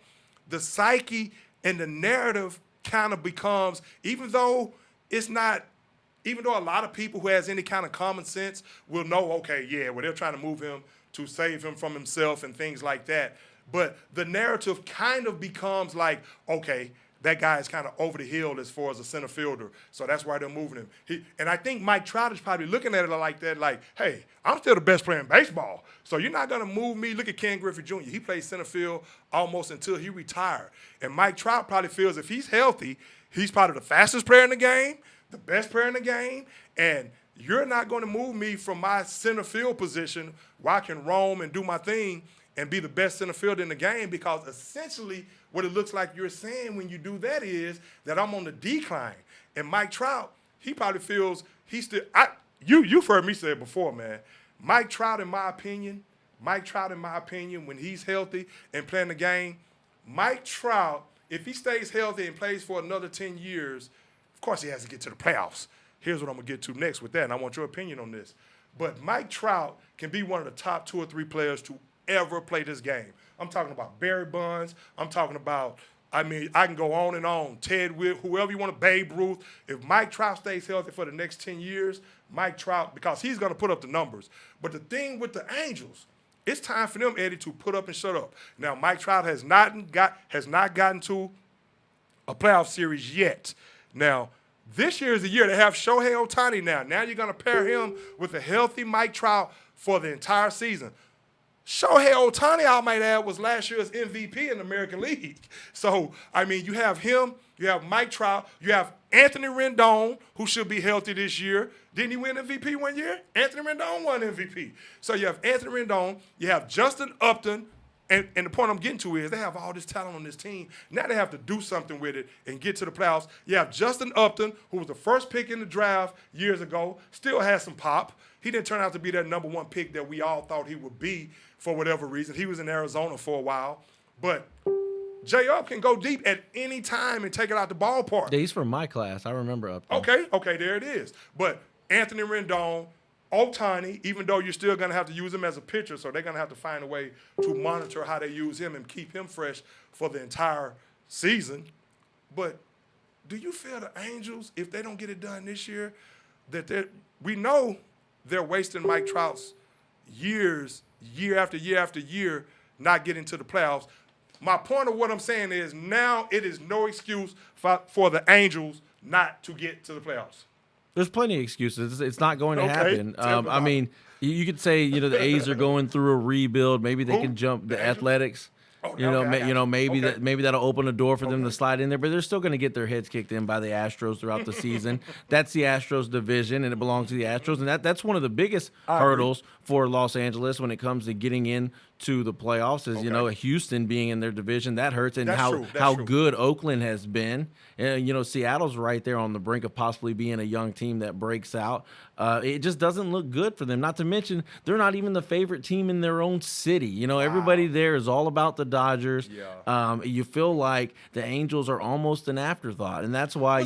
A: the psyche and the narrative kind of becomes, even though a lot of people who has any kind of common sense will know, okay, yeah, well, they're trying to move him to save him from himself and things like that. But the narrative kind of becomes like, okay, that guy is kind of over the hill as far as a center fielder. So that's why they're moving him. And I think Mike Trout is probably looking at it like that, like, hey, I'm still the best player in baseball, so you're not going to move me. Look at Ken Griffey Jr. He played center field almost until he retired. And Mike Trout probably feels if he's healthy, he's probably the fastest player in the game, the best player in the game, and you're not going to move me from my center field position where I can roam and do my thing and be the best center fielder in the game, because essentially what it looks like you're saying when you do that is that I'm on the decline. And Mike Trout, he probably feels he's still you've heard me say it before, man. Mike Trout, in my opinion, when he's healthy and playing the game, Mike Trout, if he stays healthy and plays for another 10 years, of course he has to get to the playoffs. Here's what I'm going to get to next with that, and I want your opinion on this. But Mike Trout can be one of the top 2 or 3 players to ever play this game. I'm talking about Barry Bonds. I'm talking about, I can go on and on. Ted Witt, whoever you want to, Babe Ruth. If Mike Trout stays healthy for the next 10 years, Mike Trout, because he's going to put up the numbers. But the thing with the Angels, it's time for them, Eddie, to put up and shut up. Now, Mike Trout has not gotten to a playoff series yet. Now, This year is the year. They have Shohei Ohtani now. Now you're going to pair him with a healthy Mike Trout for the entire season. Shohei Ohtani, I might add, was last year's MVP in the American League. So, I mean, you have him, you have Mike Trout, you have Anthony Rendon, who should be healthy this year. Didn't he win MVP one year? Anthony Rendon won MVP. So you have Anthony Rendon, you have Justin Upton, and the point I'm getting to is they have all this talent on this team. Now they have to do something with it and get to the playoffs. You have Justin Upton, who was the first pick in the draft years ago, still has some pop. He didn't turn out to be that number one pick that we all thought he would be for whatever reason. He was in Arizona for a while. But J.Up can go deep at any time and take it out the ballpark.
B: Yeah, he's from my class. I remember Upton.
A: Okay, there it is. But Anthony Rendon, Ohtani, even though you're still going to have to use him as a pitcher, so they're going to have to find a way to monitor how they use him and keep him fresh for the entire season. But do you feel the Angels, if they don't get it done this year, that we know they're wasting Mike Trout's years, year after year after year, not getting to the playoffs? My point of what I'm saying is now it is no excuse for the Angels not to get to the playoffs.
B: There's plenty of excuses. It's not going to happen.
A: Tell me
B: I mean, you could say, the A's are going through a rebuild. Maybe they can jump the Athletics. Maybe that'll open a door for them to slide in there. But they're still going to get their heads kicked in by the Astros throughout the season. That's the Astros division, and it belongs to the Astros. And that's one of the biggest hurdles for Los Angeles when it comes to getting into the playoffs. Is Houston being in their division, that hurts, and how good Oakland has been. Seattle's right there on the brink of possibly being a young team that breaks out. It just doesn't look good for them. Not to mention, they're not even the favorite team in their own city. Everybody there is all about the Dodgers. Yeah. You feel like the Angels are almost an afterthought, and that's why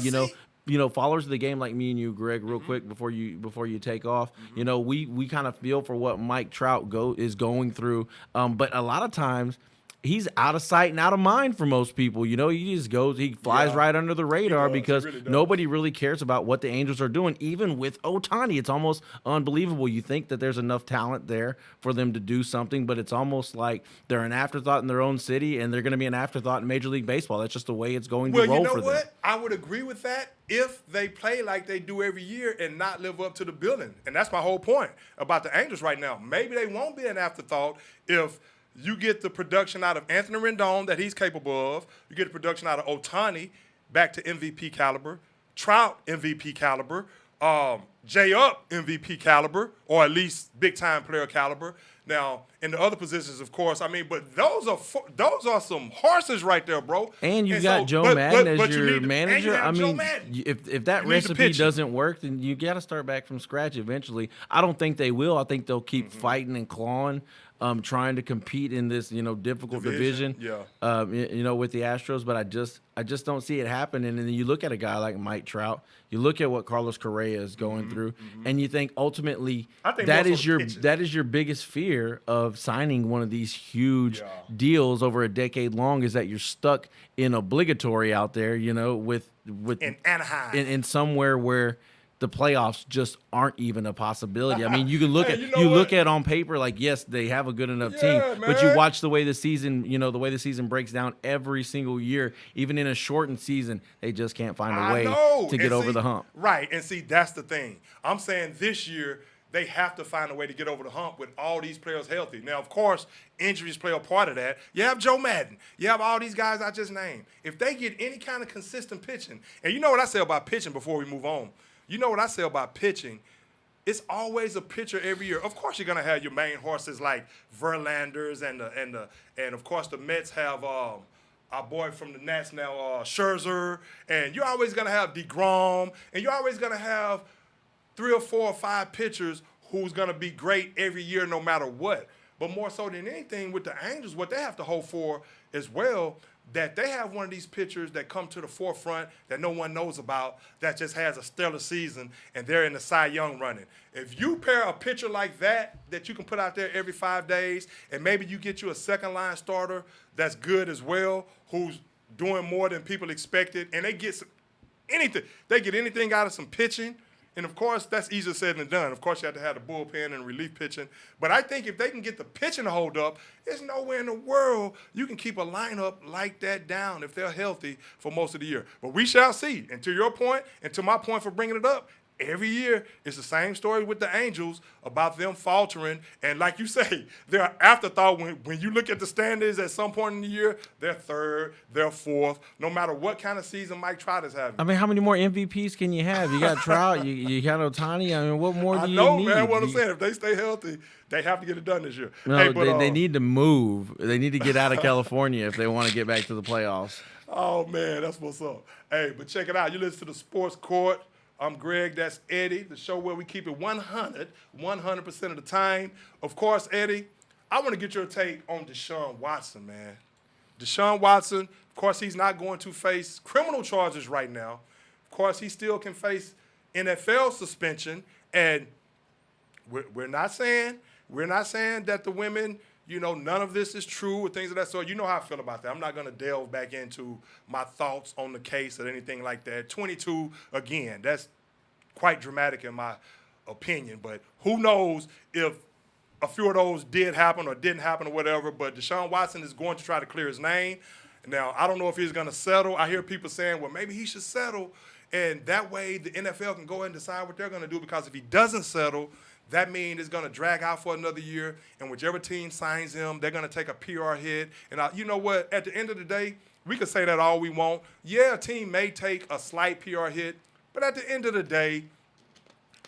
B: followers of the game like me and you, Greg, real quick before you take off. We kind of feel for what Mike Trout is going through, but a lot of times he's out of sight and out of mind for most people. He just he flies right under the radar because nobody really cares about what the Angels are doing. Even with Ohtani, it's almost unbelievable. You think that there's enough talent there for them to do something, but it's almost like they're an afterthought in their own city, and they're going to be an afterthought in Major League Baseball. That's just the way it's going to roll for them. Well, you know what?
A: I would agree with that if they play like they do every year and not live up to the billing. And that's my whole point about the Angels right now. Maybe they won't be an afterthought if you get the production out of Anthony Rendon that he's capable of. You get the production out of Ohtani back to MVP caliber, Trout MVP caliber, J-Up MVP caliber, or at least big-time player caliber. Now, in the other positions, of course, but those are some horses right there, bro.
B: And you've got Joe Madden as your manager. If that recipe doesn't work, then you got to start back from scratch eventually. I don't think they will. I think they'll keep fighting and clawing, trying to compete in this, difficult division. Yeah. With the Astros, but I just don't see it happening. And then you look at a guy like Mike Trout, you look at what Carlos Correa is going through, and you think ultimately that is your biggest fear of signing one of these huge deals over a decade long, is that you're stuck in obligatory out there, with
A: in Anaheim,
B: in somewhere where the playoffs just aren't even a possibility. You can look look at on paper like, yes, they have a good enough team, but you watch the way the season breaks down every single year, even in a shortened season, they just can't find a way to get over the hump.
A: Right, and see, that's the thing. I'm saying this year they have to find a way to get over the hump with all these players healthy. Now, of course, injuries play a part of that. You have Joe Madden. You have all these guys I just named. If they get any kind of consistent pitching, and you know what I say about pitching before we move on, you know what I say about pitching? It's always a pitcher every year. Of course, you're gonna have your main horses like Verlanders and of course the Mets have our boy from the Nats now, Scherzer, and you're always gonna have DeGrom, and you're always gonna have 3 or 4 or 5 pitchers who's gonna be great every year, no matter what. But more so than anything, with the Angels, what they have to hope for as well, that they have one of these pitchers that come to the forefront that no one knows about, that just has a stellar season, and they're in the Cy Young running. If you pair a pitcher like that you can put out there every 5 days, and maybe you get you a second-line starter that's good as well, who's doing more than people expected, and they get anything out of some pitching, And, of course, that's easier said than done. Of course, you have to have the bullpen and relief pitching. But I think if they can get the pitching to hold up, there's nowhere in the world you can keep a lineup like that down if they're healthy for most of the year. But we shall see. And to your point, and to my point for bringing it up, every year it's the same story with the Angels about them faltering. And like you say, they're an afterthought. When you look at the standings at some point in the year, they're third, they're fourth, no matter what kind of season Mike Trout is having.
B: I mean, how many more MVPs can you have? You got Trout, you got Ohtani. I mean, what more do you need?
A: I know, man, what I'm saying. If they stay healthy, they have to get it done this year.
B: No,
A: hey, but,
B: they need to move. They need to get out of California if they want to get back to the playoffs.
A: Oh, man, that's what's up. Hey, but check it out. You listen to the Sports Court. I'm Greg, that's Eddie, the show where we keep it 100% of the time. Of course, Eddie, I want to get your take on Deshaun Watson, man. Deshaun Watson, of course, he's not going to face criminal charges right now. Of course, he still can face NFL suspension. And we're not saying that the women, none of this is true or things of that sort. You know how I feel about that. I'm not going to delve back into my thoughts on the case or anything like that. 22, again, that's quite dramatic in my opinion. But who knows if a few of those did happen or didn't happen or whatever. But Deshaun Watson is going to try to clear his name. Now, I don't know if he's going to settle. I hear people saying, well, maybe he should settle. And that way the NFL can go ahead and decide what they're going to do, because if he doesn't settle, that means it's going to drag out for another year, and whichever team signs him, they're going to take a PR hit. And you know what? At the end of the day, we can say that all we want. Yeah, a team may take a slight PR hit, but at the end of the day,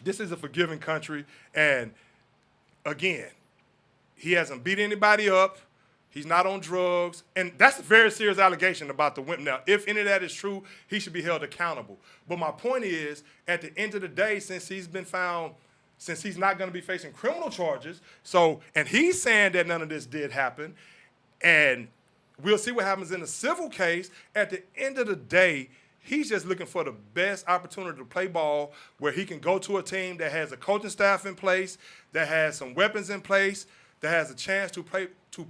A: this is a forgiving country. And, again, he hasn't beat anybody up. He's not on drugs. And that's a very serious allegation about the women. Now, if any of that is true, he should be held accountable. But my point is, at the end of the day, since he's not going to be facing criminal charges, and he's saying that none of this did happen, and we'll see what happens in the civil case. At the end of the day, he's just looking for the best opportunity to play ball where he can go to a team that has a coaching staff in place, that has some weapons in place, that has a chance to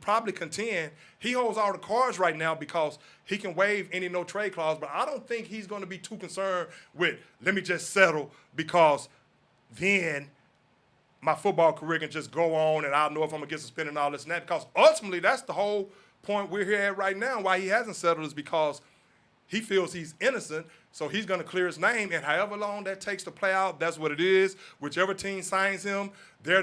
A: probably contend. He holds all the cards right now because he can waive any no-trade clause, but I don't think he's going to be too concerned with, let me just settle, because then my football career can just go on and I'll know if I'm going to get suspended and all this and that, because ultimately that's the whole point we're here at right now. Why he hasn't settled is because he feels he's innocent, so he's going to clear his name, and however long that takes to play out, that's what it is. Whichever team signs him, they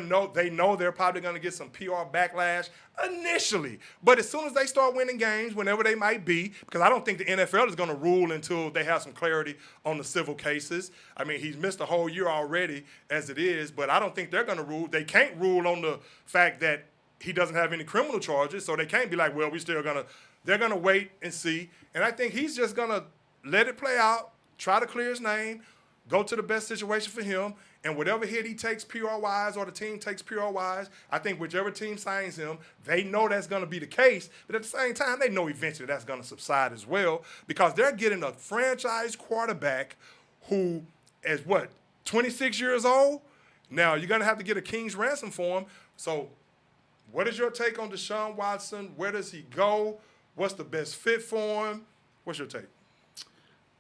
A: know they're probably going to get some PR backlash initially. But as soon as they start winning games, whenever they might be, because I don't think the NFL is going to rule until they have some clarity on the civil cases. I mean, he's missed a whole year already as it is, but I don't think they're going to rule. They can't rule on the fact that he doesn't have any criminal charges, so they can't be like, well, they're going to wait and see. And I think he's just going to let it play out, try to clear his name, go to the best situation for him, and whatever hit he takes PR-wise or the team takes PR-wise, I think whichever team signs him, they know that's going to be the case. But at the same time, they know eventually that's going to subside as well, because they're getting a franchise quarterback who is, 26 years old? Now, you're going to have to get a king's ransom for him. So what is your take on Deshaun Watson? Where does he go? What's the best fit for him? What's your take?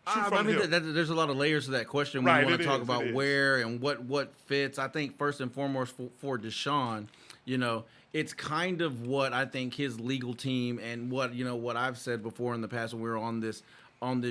B: I mean, there's a lot of layers to that question. We want to talk about where and what fits. I think first and foremost for Deshaun, it's kind of what I think his legal team and what I've said before in the past when we were on this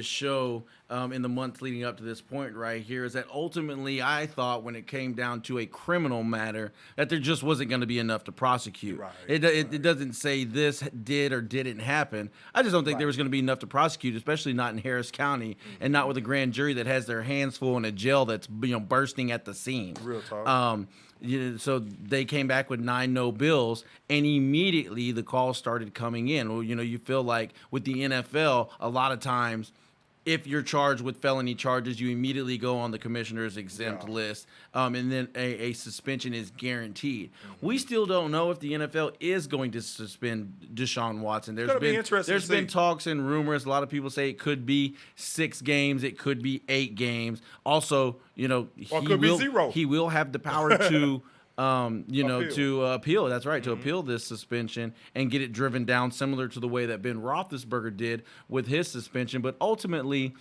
B: show in the months leading up to this point right here, is that ultimately I thought when it came down to a criminal matter that there just wasn't going to be enough to prosecute.
A: Right,
B: it doesn't say this did or didn't happen. I just don't think there was going to be enough to prosecute, especially not in Harris County and not with a grand jury that has their hands full in a jail that's bursting at the seams.
A: Real talk.
B: So they came back with 9 no bills, and immediately the calls started coming in. Well, you feel like with the NFL, a lot of times, if you're charged with felony charges, you immediately go on the commissioner's exempt list, and then a suspension is guaranteed. Mm-hmm. We still don't know if the NFL is going to suspend Deshaun Watson. There's been talks and rumors. A lot of people say it could be 6 games, it could be 8 games. Also,
A: or it could be 0.
B: He will have the power to to appeal. That's right, to appeal this suspension and get it driven down, similar to the way that Ben Roethlisberger did with his suspension. But ultimately,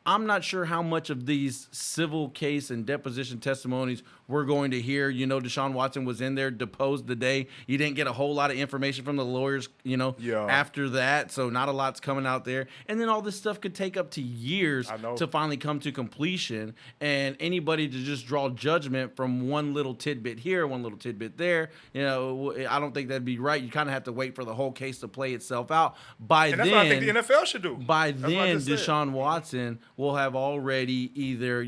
B: I'm not sure how much of these civil case and deposition testimonies we're going to hear. Deshaun Watson was in there, deposed the day. You didn't get a whole lot of information from the lawyers, after that. So not a lot's coming out there. And then all this stuff could take up to years to finally come to completion. And anybody to just draw judgment from one little tidbit here, one little tidbit there, I don't think that'd be right. You kind of have to wait for the whole case to play itself out.
A: That's what I think the NFL should do.
B: By then, Deshaun Watson will have already either,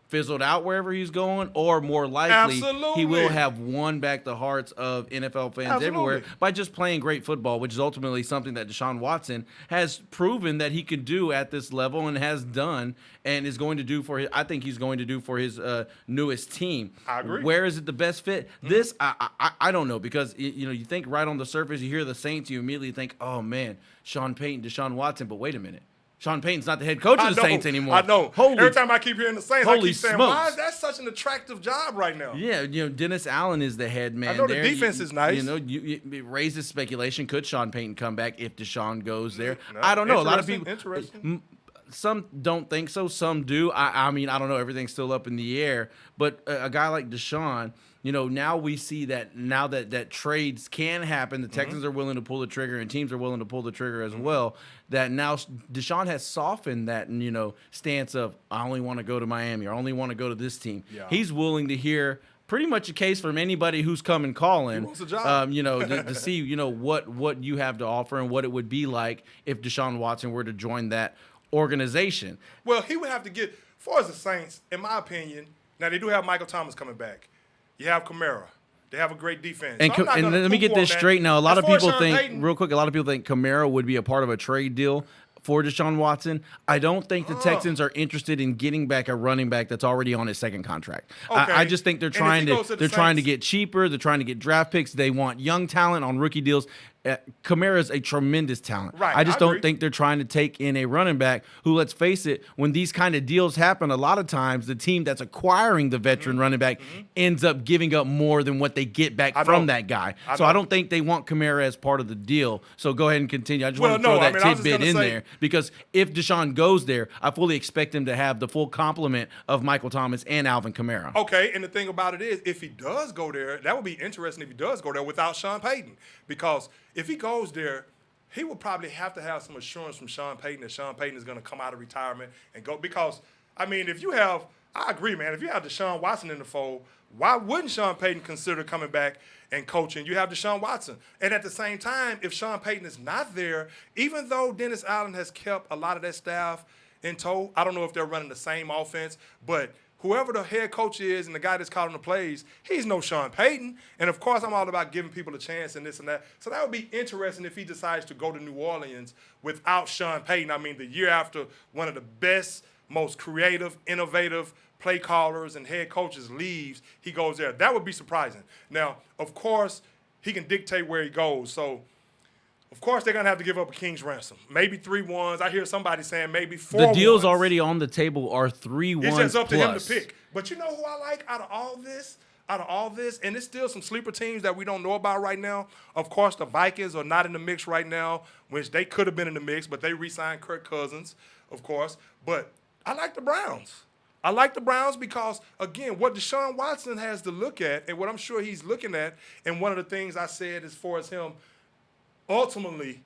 B: fizzled out wherever he's going, or more likely he will have won back the hearts of NFL fans everywhere by just playing great football, which is ultimately something that Deshaun Watson has proven that he can do at this level and has done and is going to do for his, I think he's going to do for his newest team.
A: I agree.
B: Where is it the best fit? This, I don't know, because you think right on the surface, you hear the Saints, you immediately think, oh man, Sean Payton, Deshaun Watson, but wait a minute. Sean Payton's not the head coach of the Saints anymore.
A: I know. Every time I keep hearing the Saints, I keep saying, why is that such an attractive job right now?
B: Yeah, Dennis Allen is the head man.
A: I know
B: there.
A: The defense is nice.
B: It raises speculation. Could Sean Payton come back if Deshaun goes there? I don't know. A lot of people.
A: Interesting.
B: Some don't think so. Some do. I mean, I don't know. Everything's still up in the air. But a guy like Deshaun, now we see that now that trades can happen, the Texans are willing to pull the trigger and teams are willing to pull the trigger as well, that now Deshaun has softened that, stance of, I only want to go to Miami or I only want to go to this team. Yeah. He's willing to hear pretty much a case from anybody who's coming calling,
A: he wants a job.
B: to see, what you have to offer and what it would be like if Deshaun Watson were to join that organization.
A: Well, he would have to get, as far as the Saints, in my opinion, now they do have Michael Thomas coming back. You have Kamara. They have a great defense.
B: And let me get this straight now. A lot of people think, real quick, Kamara would be a part of a trade deal for Deshaun Watson. I don't think the Texans are interested in getting back a running back that's already on his second contract. Okay. I just think they're trying to get cheaper. They're trying to get draft picks. They want young talent on rookie deals. Kamara is a tremendous talent.
A: Right,
B: I just don't think they're trying to take in a running back who, let's face it, when these kind of deals happen, a lot of times the team that's acquiring the veteran running back ends up giving up more than what they get back from that guy. I don't think they want Kamara as part of the deal. So go ahead and continue. I just want to throw that tidbit in there, because if Deshaun goes there, I fully expect him to have the full complement of Michael Thomas and Alvin Kamara.
A: Okay, and the thing about it is, if he does go there, that would be interesting if he does go there without Sean Payton, because if he goes there, he would probably have to have some assurance from Sean Payton that Sean Payton is going to come out of retirement and go. Because, I mean, I agree, man, if you have Deshaun Watson in the fold, why wouldn't Sean Payton consider coming back and coaching? You have Deshaun Watson. And at the same time, if Sean Payton is not there, even though Dennis Allen has kept a lot of that staff in tow, I don't know if they're running the same offense, but whoever the head coach is and the guy that's calling the plays, he's no Sean Payton. And, of course, I'm all about giving people a chance and this and that. So that would be interesting if he decides to go to New Orleans without Sean Payton. I mean, the year after one of the best, most creative, innovative play callers and head coaches leaves, he goes there. That would be surprising. Now, of course, he can dictate where he goes. So, of course, they're going to have to give up a king's ransom. Maybe 3 ones. I hear somebody saying maybe 4
B: The deals
A: ones.
B: Already on the table are 3 ones.
A: It's just up to him to
B: plus.
A: pick. But you know who I like out of all this? And there's still some sleeper teams that we don't know about right now. Of course, the Vikings are not in the mix right now, which they could have been in the mix, but they re-signed Kirk Cousins, of course. But I like the Browns. I like the Browns because, again, what Deshaun Watson has to look at and what I'm sure he's looking at, and one of the things I said as far as him ultimately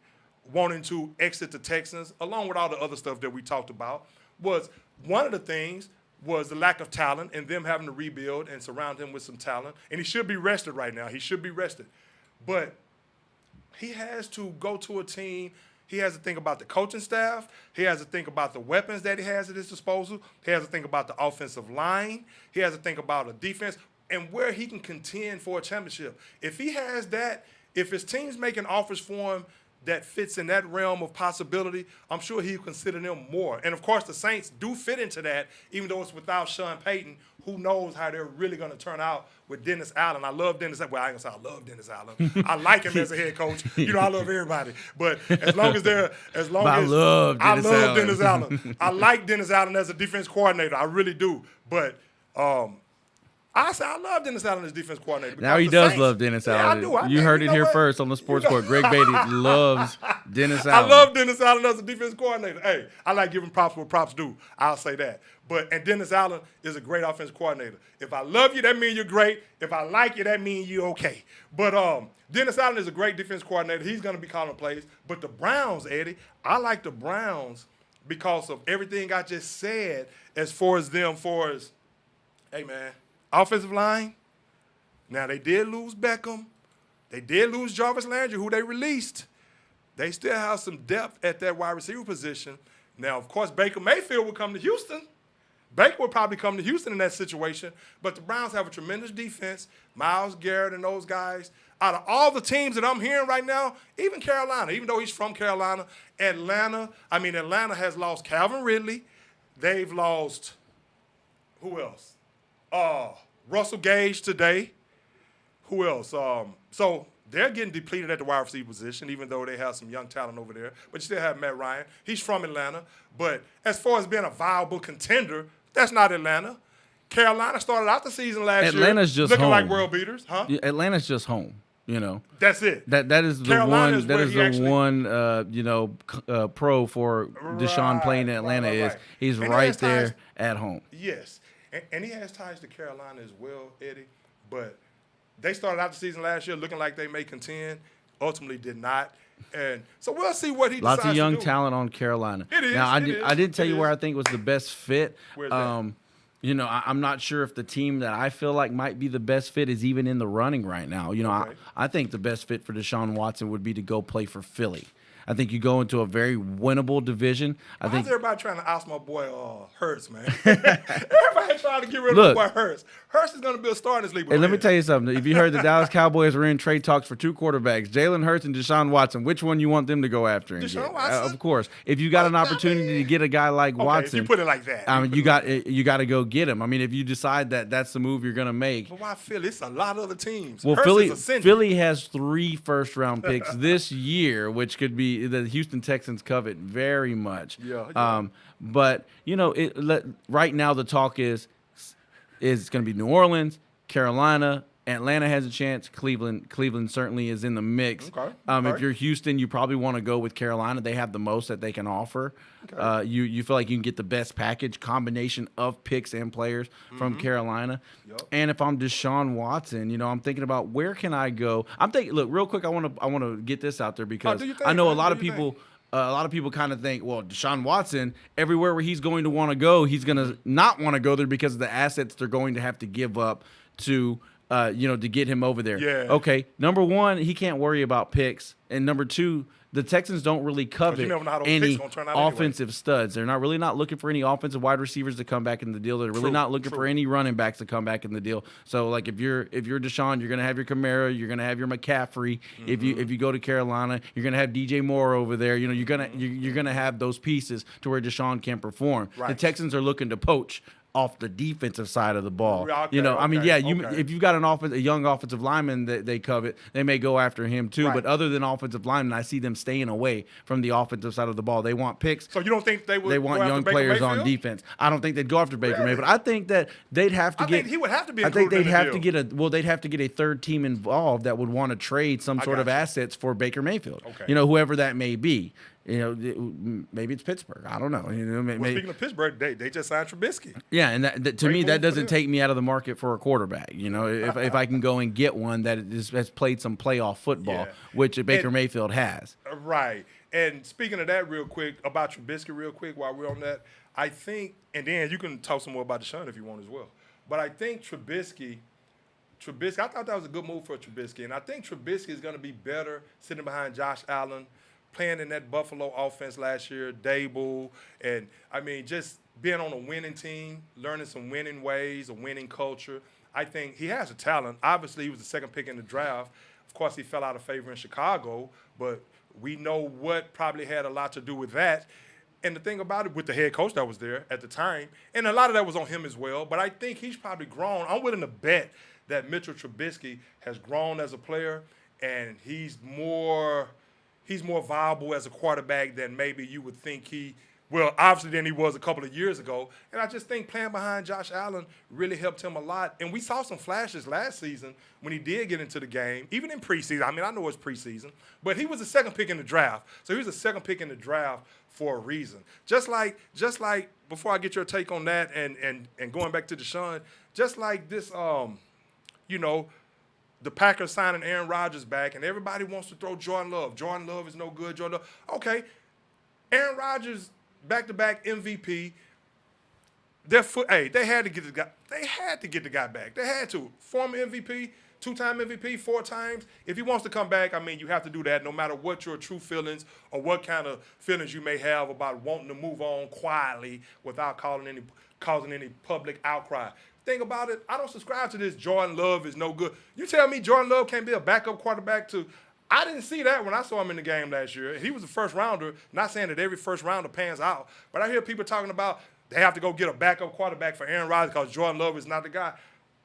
A: wanting to exit the Texans, along with all the other stuff that we talked about, was one of the things was the lack of talent and them having to rebuild and surround him with some talent. And he should be rested right now. He should be rested. But he has to go to a team. He has to think about the coaching staff. He has to think about the weapons that he has at his disposal. He has to think about the offensive line. He has to think about a defense and where he can contend for a championship. If he has that, if his team's making offers for him that fits in that realm of possibility, I'm sure he'll consider them more. And, of course, the Saints do fit into that, even though it's without Sean Payton. Who knows how they're really going to turn out with Dennis Allen. I love Dennis Allen. Well, I ain't going to say I love Dennis Allen. I like him as a head coach. I love everybody. But I love Dennis Allen. I like Dennis Allen as a defense coordinator. I really do. But I say I love Dennis Allen as defense coordinator.
B: Now he
A: the
B: does
A: Saints-
B: love Dennis
A: Yeah,
B: Allen.
A: I do.
B: You heard it
A: know
B: here
A: what?
B: first on the Sports Court. Greg Beatty loves Dennis
A: I
B: Allen.
A: love Dennis Allen as a defense coordinator. Hey, I like giving props where props due. I'll say that. And Dennis Allen is a great offensive coordinator. If I love you, that means you're great. If I like you, that means you're okay. But Dennis Allen is a great defense coordinator. He's going to be calling plays. But the Browns, Eddie, I like the Browns because of everything I just said as far as, hey, man, offensive line. Now, they did lose Beckham. They did lose Jarvis Landry, who they released. They still have some depth at that wide receiver position. Now, of course, Baker Mayfield would come to Houston. Baker would probably come to Houston in that situation. But the Browns have a tremendous defense. Myles Garrett and those guys. Out of all the teams that I'm hearing right now, even Carolina, even though he's from Carolina, Atlanta has lost Calvin Ridley. They've lost, who else? Russell Gage today. Who else? So they're getting depleted at the wide receiver position, even though they have some young talent over there. But you still have Matt Ryan. He's from Atlanta. But as far as being a viable contender, that's not Atlanta. Carolina started out the season last
B: Atlanta's
A: year
B: just
A: looking
B: home.
A: like world beaters, huh?
B: Yeah, Atlanta's just home.
A: That's it.
B: That is the
A: Carolina
B: one.
A: is
B: That
A: where
B: is
A: he
B: the
A: actually-
B: one. Pro for Deshaun playing in Atlanta
A: right.
B: is he's
A: And he
B: right
A: has
B: there
A: ties-
B: at home.
A: Yes, and he has ties to Carolina as well, Eddie. But they started out the season last year looking like they may contend. Ultimately, did not. And so we'll see what he
B: Lots
A: decides
B: of young
A: to do.
B: talent on Carolina.
A: It is,
B: Now
A: it is,
B: I did tell
A: it
B: you where
A: is.
B: I think was the best fit.
A: Where's that?
B: I'm not sure if the team that I feel like might be the best fit is even in the running right now.
A: Okay.
B: I think the best fit for Deshaun Watson would be to go play for Philly. I think you go into a very winnable division. I
A: Why
B: think
A: is everybody trying to oust my boy Hurts, man? Everybody trying to get rid of my boy Hurts. Hurts is going to be a star in this league.
B: Hey, let me tell you something. If you heard the Dallas Cowboys were in trade talks for two quarterbacks, Jalen Hurts and Deshaun Watson, which one you want them to go after?
A: Deshaun Watson?
B: Of course. If you got an opportunity to get a guy like Watson,
A: if you put it like that.
B: you got to go get him. I mean, if you decide that that's the move you're going to make.
A: But why Philly? It's a lot of other teams.
B: Well,
A: Hurts is ascending.
B: Philly has 3 first-round picks this year, which could be the Houston Texans covet very much.
A: Yeah.
B: But right now the talk is going to be New Orleans, Carolina, Atlanta has a chance. Cleveland certainly is in the mix.
A: Okay.
B: If you're Houston, you probably want to go with Carolina. They have the most that they can offer.
A: Okay.
B: You feel like you can get the best package combination of picks and players from Carolina.
A: Yep.
B: And if I'm Deshaun Watson, I'm thinking about where can I go. I'm thinking. Look, real quick, I want to get this out there because
A: do your thing,
B: I know
A: man.
B: a lot
A: Do
B: of
A: your
B: people. A lot of people kind of think, well, Deshaun Watson, everywhere where he's going to want to go, he's going to not want to go there because of the assets they're going to have to give up to get him over there.
A: Yeah.
B: Okay. Number one, he can't worry about picks. And number two, the Texans don't really covet
A: never know how those
B: any
A: picks gonna turn out anyway.
B: offensive studs. They're not looking for any offensive wide receivers to come back in the deal. They're really
A: True,
B: not looking
A: true.
B: for any running backs to come back in the deal. So like if you're Deshaun, you're gonna have your Kamara, you're gonna have your McCaffrey. If you go to Carolina, you're gonna have DJ Moore over there. You're gonna have those pieces to where Deshaun can perform. The
A: Right.
B: Texans are looking to poach off the defensive side of the ball.
A: Okay,
B: If you've got a young offensive lineman that they covet, they may go after him too.
A: Right.
B: But other than offensive linemen, I see them staying away from the offensive side of the ball. They want picks.
A: So you don't think they would?
B: They want
A: go after
B: young
A: Baker
B: players on
A: Mayfield?
B: defense. I don't think they'd go after Baker
A: Really?
B: Mayfield. I think that they'd have to
A: I
B: get.
A: think he would have to be
B: I think
A: included
B: they'd
A: in the
B: have
A: deal.
B: they'd have to get a third team involved that would want to trade some sort of
A: got you.
B: assets for Baker Mayfield.
A: Okay.
B: Whoever that may be. Maybe it's Pittsburgh. I don't know.
A: Well, speaking of Pittsburgh, they just signed Trubisky.
B: Yeah, and that to
A: Great
B: me,
A: move
B: that
A: for
B: doesn't
A: them.
B: take me out of the market for a quarterback. If I can go and get one that has played some playoff football,
A: Yeah.
B: which Baker
A: And-
B: Mayfield has.
A: Right. And speaking of that real quick, about Trubisky real quick while we're on that, I think, and then you can talk some more about Deshaun if you want as well. But I think Trubisky, I thought that was a good move for Trubisky. And I think Trubisky is going to be better sitting behind Josh Allen, playing in that Buffalo offense last year, Dable, and, just being on a winning team, learning some winning ways, a winning culture. I think he has a talent. Obviously, he was the second pick in the draft. Of course, he fell out of favor in Chicago, but we know what probably had a lot to do with that. And the thing about it, with the head coach that was there at the time, and a lot of that was on him as well, but I think he's probably grown. I'm willing to bet that Mitchell Trubisky has grown as a player, and he's more viable as a quarterback than maybe you would think he well, obviously than he was a couple of years ago. And I just think playing behind Josh Allen really helped him a lot. And we saw some flashes last season when he did get into the game, even in preseason. I mean, I know it's preseason, but he was the second pick in the draft. So he was the second pick in the draft for a reason. Just like before I get your take on that and going back to Deshaun, just like this, the Packers signing Aaron Rodgers back, and everybody wants to throw Jordan Love. Jordan Love is no good. Jordan Love. Okay, Aaron Rodgers, back-to-back MVP. They had to get the guy. They had to get the guy back. They had to. Former MVP, 2-time MVP, 4 times. If he wants to come back, I mean, you have to do that no matter what your true feelings or what kind of feelings you may have about wanting to move on quietly without causing any public outcry. Think about it. I don't subscribe to this Jordan Love is no good. You tell me Jordan Love can't be a backup quarterback to – I didn't see that when I saw him in the game last year. He was a first rounder. Not saying that every first rounder pans out, but I hear people talking about they have to go get a backup quarterback for Aaron Rodgers because Jordan Love is not the guy.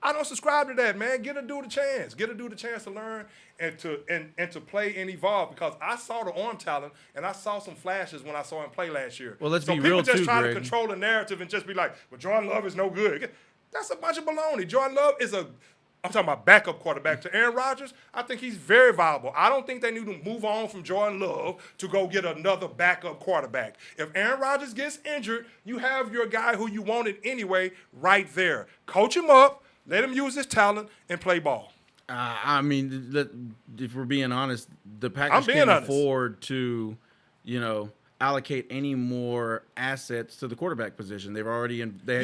A: I don't subscribe to that, man. Get a dude a chance. Get a dude a chance to learn and to play and evolve, because I saw the arm talent and I saw some flashes when I saw him play last year.
B: Well, let's
A: so
B: be real too,
A: people just trying
B: Greg.
A: to control the narrative and just be like, well, Jordan Love is no good. That's a bunch of baloney. Jordan Love is I'm talking about backup quarterback to Aaron Rodgers. I think he's very viable. I don't think they need to move on from Jordan Love to go get another backup quarterback. If Aaron Rodgers gets injured, you have your guy who you wanted anyway right there. Coach him up, let him use his talent, and play ball.
B: I mean, if we're being honest, the Packers can't afford to, allocate any more assets to the quarterback position. They've already they've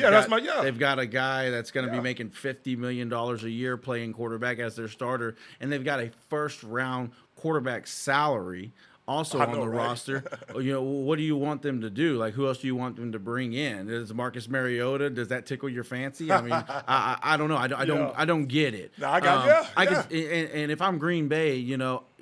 B: got a guy that's going to be making $50 million a year playing quarterback as their starter, and they've got a first-round quarterback salary also on the roster. What do you want them to do? Like, who else do you want them to bring in? Is Marcus Mariota? Does that tickle your fancy? I mean, I don't know. I don't get it.
A: No, I got
B: and if I'm Green Bay,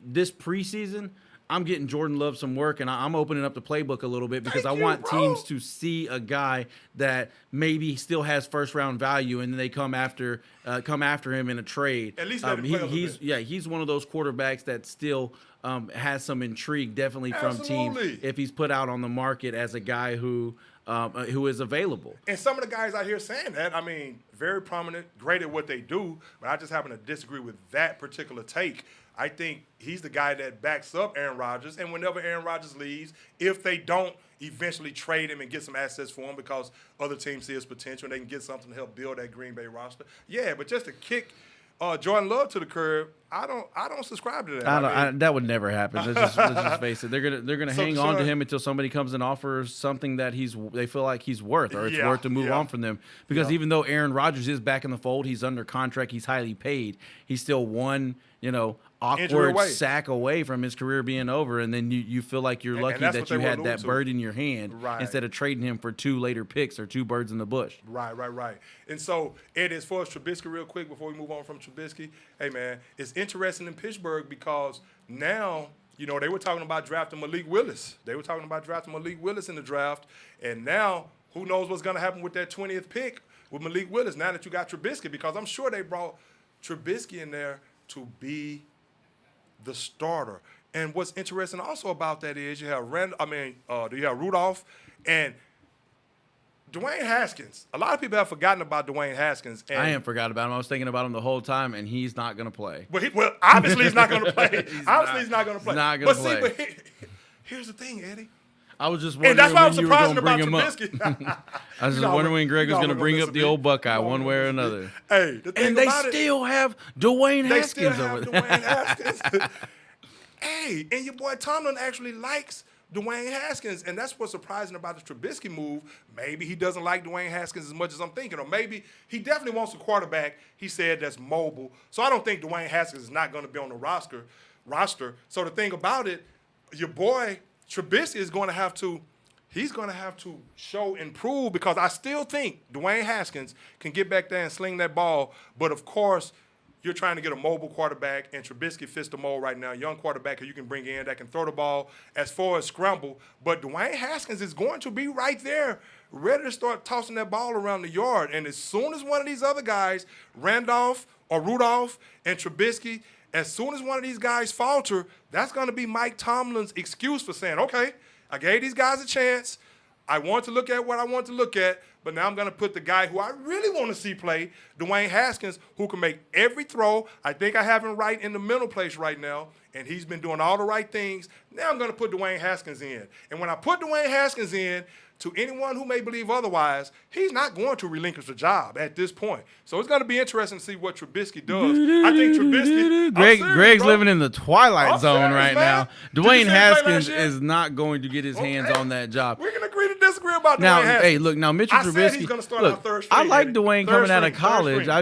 B: this preseason, I'm getting Jordan Love some work, and I'm opening up the playbook a little bit because I want teams to see a guy that maybe still has first-round value, and then they come after him in a trade.
A: At least let him play a little bit.
B: He's one of those quarterbacks that still has some intrigue, definitely from teams if he's put out on the market as a guy who is available.
A: And some of the guys out here saying that, I mean, very prominent, great at what they do, but I just happen to disagree with that particular take. I think he's the guy that backs up Aaron Rodgers, and whenever Aaron Rodgers leaves, if they don't eventually trade him and get some assets for him because other teams see his potential and they can get something to help build that Green Bay roster, but just to kick Jordan Love to the curb, I don't subscribe to that.
B: That would never happen. Let's just face it. They're gonna hang on to him until somebody comes and offers something that they feel like he's worth, or it's worth to move on from them. Because even though Aaron Rodgers is back in the fold, he's under contract, he's highly paid. He's still one, awkward sack away from his career being over, and then you feel like you're lucky that you had that bird in your hand instead of trading him for 2 later picks or 2 birds in the bush.
A: Right. And so, Ed, as far as Trubisky, real quick, before we move on from Trubisky, hey, man, it's interesting in Pittsburgh because now, they were talking about drafting Malik Willis. They were talking about drafting Malik Willis in the draft, and now who knows what's going to happen with that 20th pick with Malik Willis now that you got Trubisky, because I'm sure they brought Trubisky in there to be the starter. And what's interesting also about that is you have Rudolph and Dwayne Haskins. A lot of people have forgotten about Dwayne Haskins. And
B: I ain't forgot about him. I was thinking about him the whole time, and he's not going to play.
A: Obviously he's not going to play. He's not going to play.
B: Not going to play.
A: But here's the thing, Eddie.
B: I was just wondering
A: and that's why I'm
B: when you were going to bring
A: about
B: him up.
A: Trubisky.
B: I was just wondering when Greg was going to bring up the old Buckeye one way or another.
A: Hey,
B: and they still have Dwayne Haskins over there.
A: Dwayne Haskins. Hey, and your boy Tomlin actually likes Dwayne Haskins, and that's what's surprising about the Trubisky move. Maybe he doesn't like Dwayne Haskins as much as I'm thinking, or maybe he definitely wants a quarterback, he said, that's mobile. So I don't think Dwayne Haskins is not going to be on the roster. So the thing about it, your boy Trubisky is going to have to show and prove, because I still think Dwayne Haskins can get back there and sling that ball, but of course, you're trying to get a mobile quarterback, and Trubisky fits the mold right now. Young quarterback who you can bring in that can throw the ball as far as scramble. But Dwayne Haskins is going to be right there, ready to start tossing that ball around the yard. And as soon as one of these other guys, Rudolph and Trubisky, as soon as one of these guys falter, that's going to be Mike Tomlin's excuse for saying, okay, I gave these guys a chance. I want to look at what I want to look at, but now I'm going to put the guy who I really want to see play, Dwayne Haskins, who can make every throw. I think I have him right in the mental place right now, and he's been doing all the right things. Now I'm going to put Dwayne Haskins in. And when I put Dwayne Haskins in, to anyone who may believe otherwise, he's not going to relinquish the job at this point. So it's going to be interesting to see what Trubisky does. I think Trubisky.
B: Greg's living in the twilight zone right
A: man.
B: now. Dwayne Haskins is not going to get his hands on that job.
A: We can agree to disagree about
B: now,
A: Dwayne Haskins.
B: Hey, look, now Mitchell Trubisky.
A: Said he's going to start out third string,
B: I like Dwayne coming out of
A: string,
B: college. I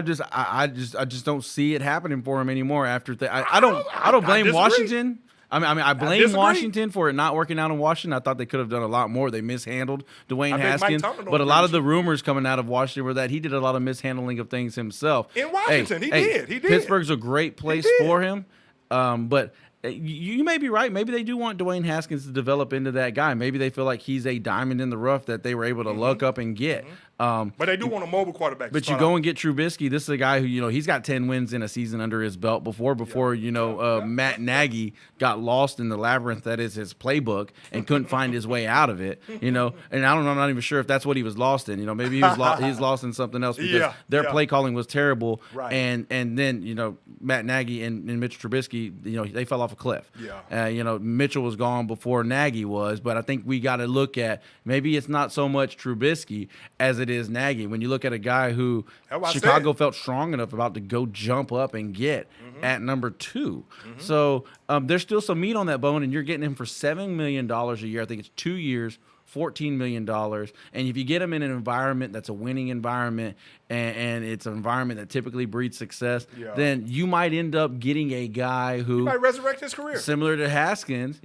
B: just don't see it happening for him anymore. After I don't blame Washington. I blame Washington for it not working out in Washington. I thought they could have done a lot more. They mishandled Dwayne Haskins. But a lot of the rumors coming out of Washington were that he did a lot of mishandling of things himself.
A: In Washington, he did.
B: Pittsburgh's a great place for him. But you may be right. Maybe they do want Dwayne Haskins to develop into that guy. Maybe they feel like he's a diamond in the rough that they were able to look up and get.
A: But they do want a mobile quarterback.
B: But you go and get Trubisky. This is a guy who, he's got 10 wins in a season under his belt before Matt Nagy got lost in the labyrinth that is his playbook and couldn't find his way out of it. And I'm not even sure if that's what he was lost in. Maybe he was he's lost in something else because their play calling was terrible.
A: Right.
B: And then Matt Nagy and Mitch Trubisky, they fell off a cliff. Mitchell was gone before Nagy was, but I think we got to look at maybe it's not so much Trubisky as it is Nagy. When you look at a guy who Chicago felt strong enough about to go jump up and get at number 2. So there's still some meat on that bone, and you're getting him for $7 million a year. I think it's 2 years, $14 million. And if you get him in an environment that's a winning environment and it's an environment that typically breeds success, then you might end up getting a guy who
A: might resurrect his career.
B: Similar to Haskins,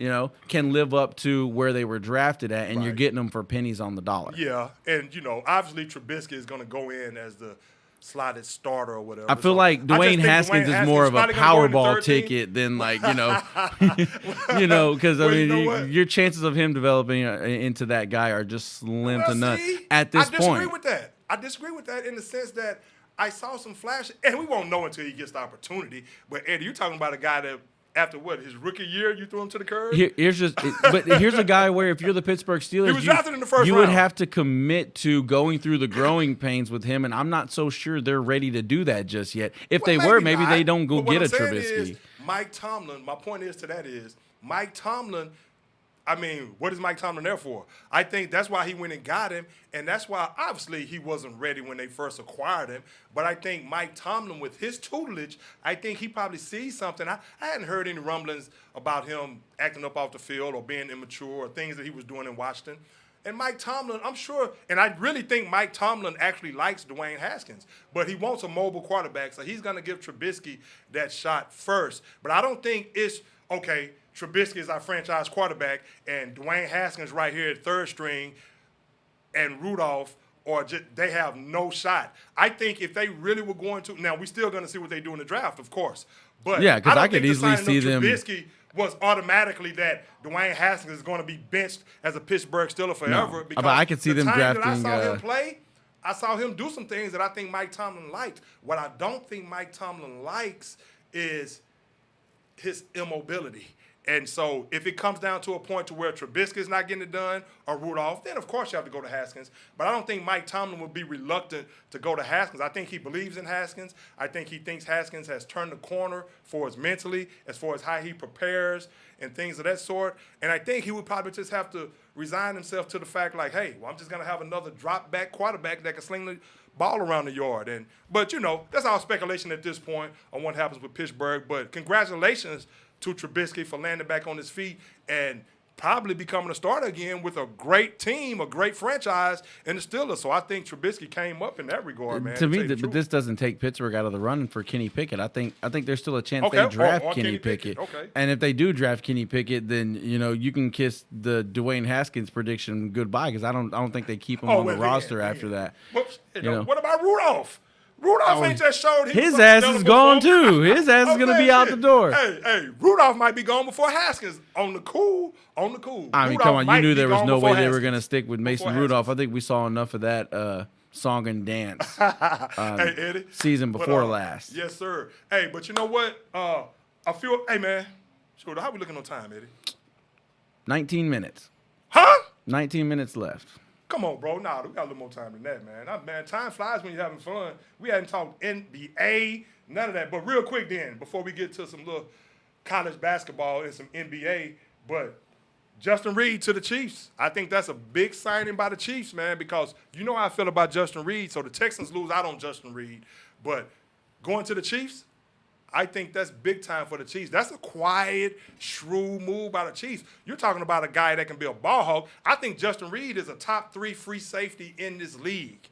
B: can live up to where they were drafted at, and you're getting them for pennies on the dollar.
A: Yeah, and, obviously Trubisky is going to go in as the slotted starter or whatever.
B: I feel like Dwayne Haskins is more of a Powerball ticket than because your chances of him developing into that guy are just slim to none at this point.
A: I disagree with that in the sense that I saw some flash, and we won't know until he gets the opportunity. But Eddie, you're talking about a guy that after his rookie year, you threw him to the curb?
B: Here's a guy where if you're the Pittsburgh Steelers,
A: he was drafted in the first
B: you
A: round.
B: Would have to commit to going through the growing pains with him, and I'm not so sure they're ready to do that just yet. If they were, maybe they don't go get a Trubisky.
A: Mike Tomlin, my point is to that is, Mike Tomlin, what is Mike Tomlin there for? I think that's why he went and got him, and that's why obviously he wasn't ready when they first acquired him. But I think Mike Tomlin, with his tutelage, I think he probably sees something. I hadn't heard any rumblings about him acting up off the field or being immature or things that he was doing in Washington. And Mike Tomlin, I'm sure, and I really think Mike Tomlin actually likes Dwayne Haskins, but he wants a mobile quarterback, so he's going to give Trubisky that shot first. But I don't think it's, okay, Trubisky is our franchise quarterback, and Dwayne Haskins right here at third string, and Rudolph, they have no shot. I think if they really were going to, now we're still going to see what they do in the draft, of course. But
B: yeah, because I could easily see them.
A: Trubisky was automatically that Dwayne Haskins is going to be benched as a Pittsburgh Steeler forever.
B: But I could see them drafting.
A: I saw him play. I saw him do some things that I think Mike Tomlin liked. What I don't think Mike Tomlin likes is his immobility. And so if it comes down to a point to where Trubisky's not getting it done or Rudolph, then of course you have to go to Haskins. But I don't think Mike Tomlin would be reluctant to go to Haskins. I think he believes in Haskins. I think he thinks Haskins has turned the corner for us mentally, as far as how he prepares and things of that sort. And I think he would probably just have to resign himself to the fact like, hey, I'm just going to have another drop-back quarterback that can sling the ball around the yard. But that's all speculation at this point on what happens with Pittsburgh. But congratulations to Trubisky for landing back on his feet and probably becoming a starter again with a great team, a great franchise in the Steelers. So I think Trubisky came up in that regard, man.
B: To me, but this doesn't take Pittsburgh out of the running for Kenny Pickett. I think there's still a chance they draft Kenny Pickett.
A: Okay.
B: And if they do draft Kenny Pickett, then you can kiss the Dwayne Haskins prediction goodbye, because I don't think they keep him on the roster after that.
A: What about Rudolph? Rudolph ain't just showed
B: his ass is gone too. His ass is gonna be out the door.
A: Hey, Rudolph might be gone before Haskins. On the cool.
B: I mean,
A: Rudolph,
B: come on, you knew there was no way they were
A: Haskins.
B: gonna stick with Mason Rudolph. I think we saw enough of that song and dance
A: Eddie,
B: season before last.
A: Yes, sir. Hey, but you know what? Hey man, so how we looking on time, Eddie?
B: 19 minutes.
A: Huh?
B: 19 minutes left.
A: Come on, bro. Nah, we got a little more time than that, man. Man, time flies when you're having fun. We hadn't talked NBA, none of that. But real quick then, before we get to some little college basketball and some NBA, but Justin Reed to the Chiefs. I think that's a big signing by the Chiefs, man, because you know how I feel about Justin Reed. So the Texans lose out on Justin Reed. But going to the Chiefs, I think that's big time for the Chiefs. That's a quiet, shrewd move by the Chiefs. You're talking about a guy that can be a ball hog. I think Justin Reed is a top 3 free safety in this league.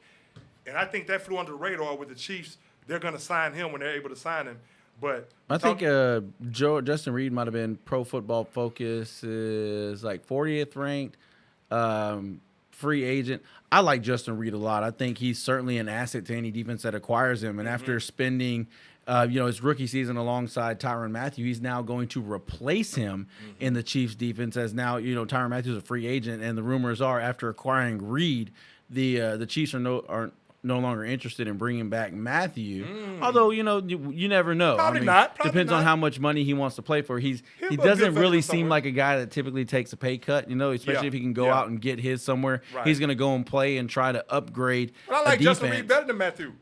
A: And I think that flew under the radar with the Chiefs. They're going to sign him when they're able to sign him. But
B: I think Justin Reed might have been Pro Football Focus is like 40th ranked free agent. I like Justin Reed a lot. I think he's certainly an asset to any defense that acquires him. And after spending his rookie season alongside Tyrann Mathieu, he's now going to replace him in the Chiefs defense as now, Tyrann Mathieu is a free agent. And the rumors are after acquiring Reed, the Chiefs are no longer interested in bringing back Mathieu. Although, you never know.
A: Probably not.
B: Depends on how much money he wants to play for. He doesn't really seem like a guy that typically takes a pay cut, especially if he can go out and get his somewhere.
A: Right.
B: He's going to go and play and try to upgrade
A: But I like
B: a
A: Justin
B: defense.
A: Reed better than Mathieu.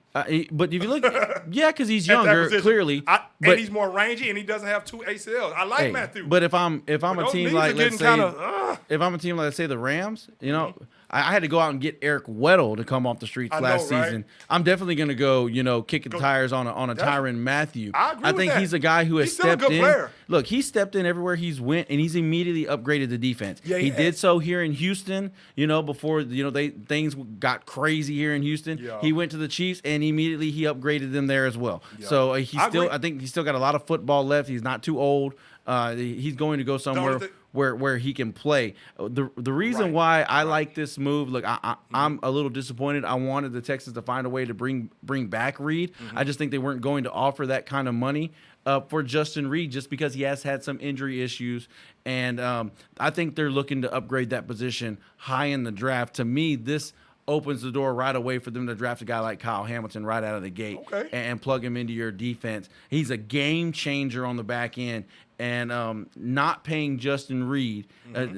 B: But if you look, because he's
A: At that
B: younger,
A: position.
B: clearly.
A: And he's more rangy, and he doesn't have 2 ACLs. I like Mathieu.
B: But if I'm a
A: those
B: team
A: knees
B: like
A: are
B: let's
A: getting
B: say, if I'm a team like let's say the Rams, I had to go out and get Eric Weddle to come off the streets last season. I'm definitely going to go, kicking tires on a Tyrann Mathieu.
A: I agree with
B: think
A: that.
B: he's a guy who has
A: He's still a
B: stepped
A: good
B: in.
A: player.
B: Look, he stepped in everywhere he's went, and he's immediately upgraded the defense.
A: Yeah,
B: he
A: has.
B: did so here in Houston. Before things got crazy here in Houston.
A: Yeah.
B: He went to the Chiefs, and immediately he upgraded them there as well.
A: Yeah.
B: So
A: I agree.
B: I think he's still got a lot of football left. He's not too old. He's going to go somewhere where he can play. The reason why I like this move, look, I'm a little disappointed. I wanted the Texans to find a way to bring back Reed. I just think they weren't going to offer that kind of money for Justin Reed just because he has had some injury issues. And I think they're looking to upgrade that position high in the draft. To me, this opens the door right away for them to draft a guy like Kyle Hamilton right out of the gate and plug him into your defense. He's a game changer on the back end. And not paying Justin Reed,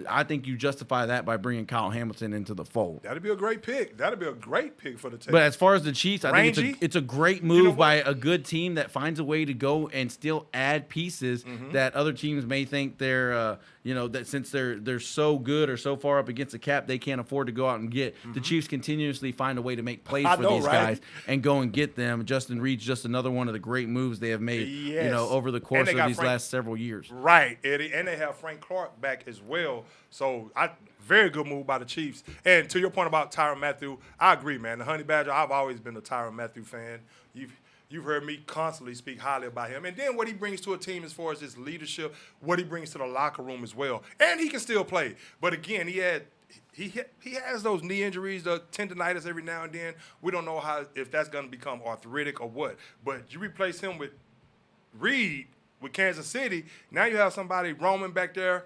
B: I think you justify that by bringing Kyle Hamilton into the fold.
A: That'd be a great pick. That'd be a great pick for the Texans.
B: But as far as the Chiefs, I think it's a great move by a good team that finds a way to go and still add pieces that other teams may think they're, that since they're so good or so far up against the cap, they can't afford to go out and get. The Chiefs continuously find a way to make plays for these guys and go and get them. Justin Reed's just another one of the great moves they have made, over the course of these last several years.
A: Right, Eddie. And they have Frank Clark back as well. So, very good move by the Chiefs. And to your point about Tyrann Mathieu, I agree, man. The Honey Badger, I've always been a Tyrann Mathieu fan. You've heard me constantly speak highly about him. And then what he brings to a team as far as his leadership, what he brings to the locker room as well. And he can still play. But again, he has those knee injuries, the tendonitis every now and then. We don't know if that's going to become arthritic or what. But you replace him with Reed, with Kansas City, now you have somebody roaming back there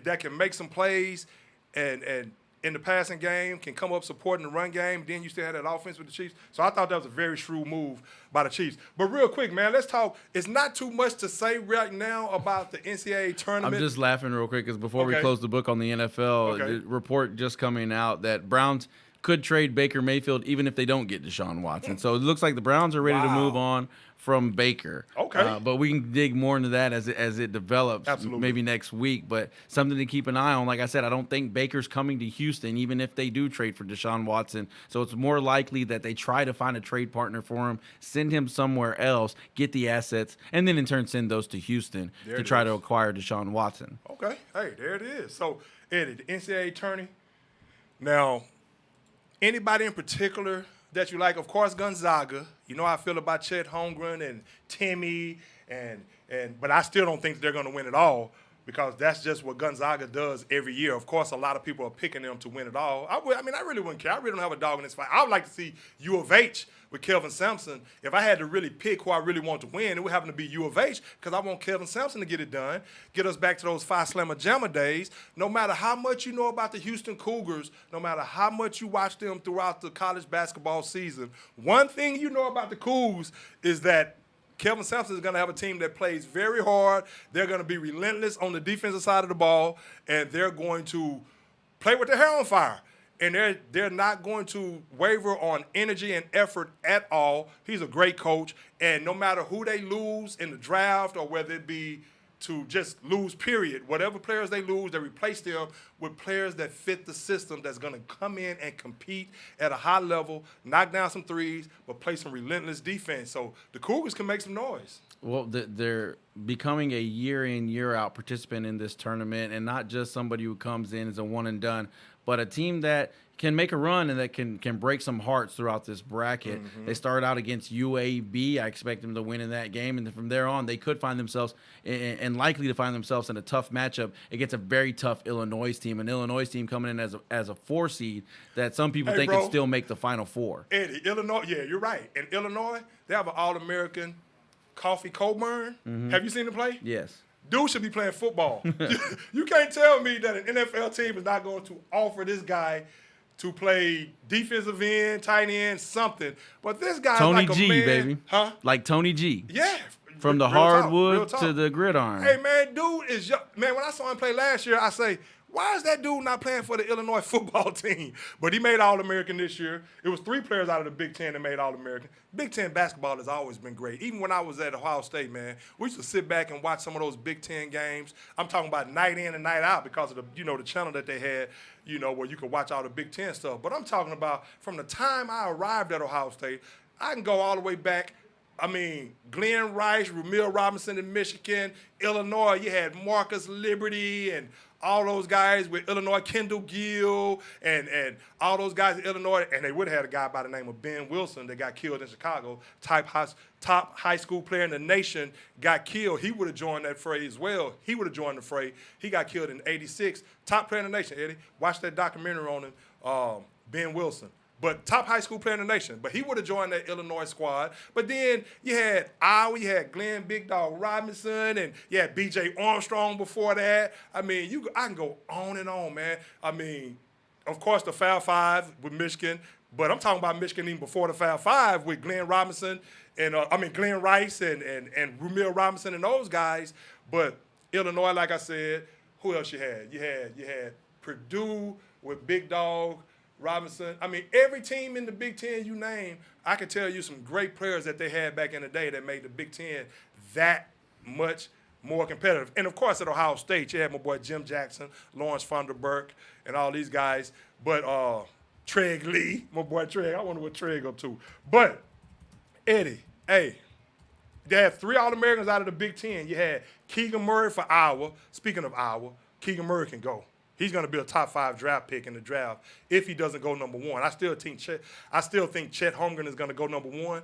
A: that can make some plays and in the passing game, can come up supporting the run game. Then you still have that offense with the Chiefs. So I thought that was a very shrewd move by the Chiefs. But real quick, man, let's talk. It's not too much to say right now about the NCAA tournament.
B: I'm just laughing real quick because before we close the book on the NFL, the report just coming out that Browns could trade Baker Mayfield even if they don't get Deshaun Watson. So it looks like the Browns are ready to move on from Baker. But we can dig more into that as it develops maybe next week. But something to keep an eye on. Like I said, I don't think Baker's coming to Houston even if they do trade for Deshaun Watson. So it's more likely that they try to find a trade partner for him, send him somewhere else, get the assets, and then in turn send those to Houston to try to acquire Deshaun Watson.
A: Okay. Hey, there it is. So, Eddie, the NCAA tourney. Now, anybody in particular that you like? Of course, Gonzaga. You know how I feel about Chet Holmgren and Timmy, but I still don't think they're going to win it all because that's just what Gonzaga does every year. Of course, a lot of people are picking them to win it all. I really wouldn't care. I really don't have a dog in this fight. I would like to see U of H with Kelvin Sampson. If I had to really pick who I really want to win, it would happen to be U of H because I want Kelvin Sampson to get it done, get us back to those 5 Slammer Jammer days. No matter how much you know about the Houston Cougars, no matter how much you watch them throughout the college basketball season, one thing you know about the Cougs is that Kelvin Sampson is going to have a team that plays very hard. They're going to be relentless on the defensive side of the ball, and they're going to play with their hair on fire. and they're not going to waver on energy and effort at all. He's a great coach, and no matter who they lose in the draft or whether it be to just lose, period, whatever players they lose, they replace them with players that fit the system that's going to come in and compete at a high level, knock down some threes, but play some relentless defense. So the Cougars can make some noise.
B: Well, they're becoming a year-in, year-out participant in this tournament, and not just somebody who comes in as a one-and-done, but a team that can make a run and that can break some hearts throughout this bracket. They started out against UAB. I expect them to win in that game, and then from there on, they could find themselves and likely to find themselves in a tough matchup against a very tough Illinois team, an Illinois team coming in as a 4 seed that some people think can still make the Final Four.
A: Eddie, Illinois, yeah, you're right. In Illinois, they have an All-American, Coffee Coburn. Have you seen him play?
B: Yes.
A: Dude should be playing football. You can't tell me that an NFL team is not going to offer this guy to play defensive end, tight end, something. But this guy's
B: Tony
A: like a
B: G,
A: man.
B: baby.
A: Huh?
B: Like Tony G.
A: Yeah.
B: From the
A: Real talk,
B: hardwood
A: real talk.
B: to the gridiron.
A: Hey, man, dude is young. Man, when I saw him play last year, I say, why is that dude not playing for the Illinois football team? But he made All-American this year. It was 3 players out of the Big Ten that made All-American. Big Ten basketball has always been great. Even when I was at Ohio State, man, we used to sit back and watch some of those Big Ten games. I'm talking about night in and night out because of the channel that they had, where you could watch all the Big Ten stuff. But I'm talking about from the time I arrived at Ohio State, I can go all the way back. I mean, Glenn Rice, Ramil Robinson in Michigan, Illinois, you had Marcus Liberty and all those guys with Illinois, Kendall Gill, and all those guys in Illinois, and they would have had a guy by the name of Ben Wilson that got killed in Chicago, top high school player in the nation, got killed. He would have joined that fray as well. He would have joined the fray. He got killed in '86. Top player in the nation, Eddie. Watch that documentary on him, Ben Wilson. But top high school player in the nation. But he would have joined that Illinois squad. But then you had Iowa, you had Glenn Big Dog Robinson, and you had B.J. Armstrong before that. I mean, I can go on and on, man. I mean, of course, the Fab Five with Michigan. But I'm talking about Michigan even before the Fab Five with Glenn Robinson and Glenn Rice and Ramil Robinson and those guys. But Illinois, like I said, who else you had? You had Purdue with Big Dog Robinson. I mean, every team in the Big Ten you name, I can tell you some great players that they had back in the day that made the Big Ten that much more competitive. And, of course, at Ohio State, you had my boy Jim Jackson, Lawrence Vanderburg, and all these guys. But Treg Lee, my boy Treg, I wonder what Treg up to. But, Eddie, hey, they had 3 All-Americans out of the Big Ten. You had Keegan Murray for Iowa. Speaking of Iowa, Keegan Murray can go. He's going to be a top 5 draft pick in the draft if he doesn't go number 1. I still think Chet Holmgren is going to go number 1.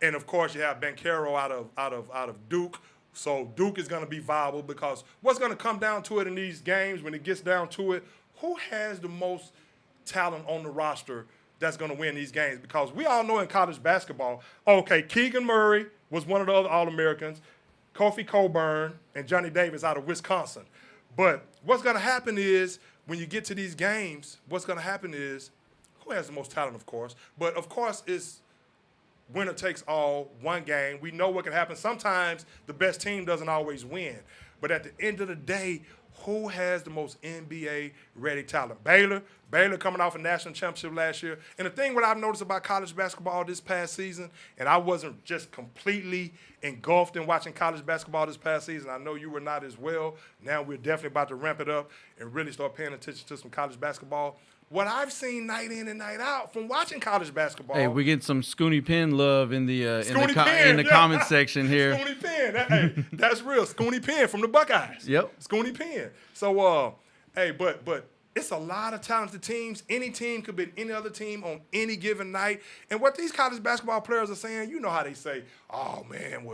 A: And of course you have Ben Carroll out of Duke. So Duke is going to be viable because what's going to come down to it in these games when it gets down to it, who has the most talent on the roster that's going to win these games? Because we all know in college basketball, okay, Keegan Murray was one of the other All-Americans, Kofi Coburn, and Johnny Davis out of Wisconsin. But what's going to happen is when you get to these games, what's going to happen is who has the most talent, of course. But, of course, it's winner takes all, one game. We know what can happen. Sometimes the best team doesn't always win. But at the end of the day, who has the most NBA-ready talent? Baylor coming off a national championship last year. And the thing what I've noticed about college basketball this past season, and I wasn't just completely engulfed in watching college basketball this past season. I know you were not as well. Now we're definitely about to ramp it up and really start paying attention to some college basketball. What I've seen night in and night out from watching college basketball.
B: Hey, we get some Scooney Penn love in the comment section here.
A: Scooney Penn, that's real. Scooney Penn from the Buckeyes.
B: Yep.
A: Scooney Penn. So, but it's a lot of talented teams. Any team could beat any other team on any given night. And what these college basketball players are saying, you know how they say, oh, man,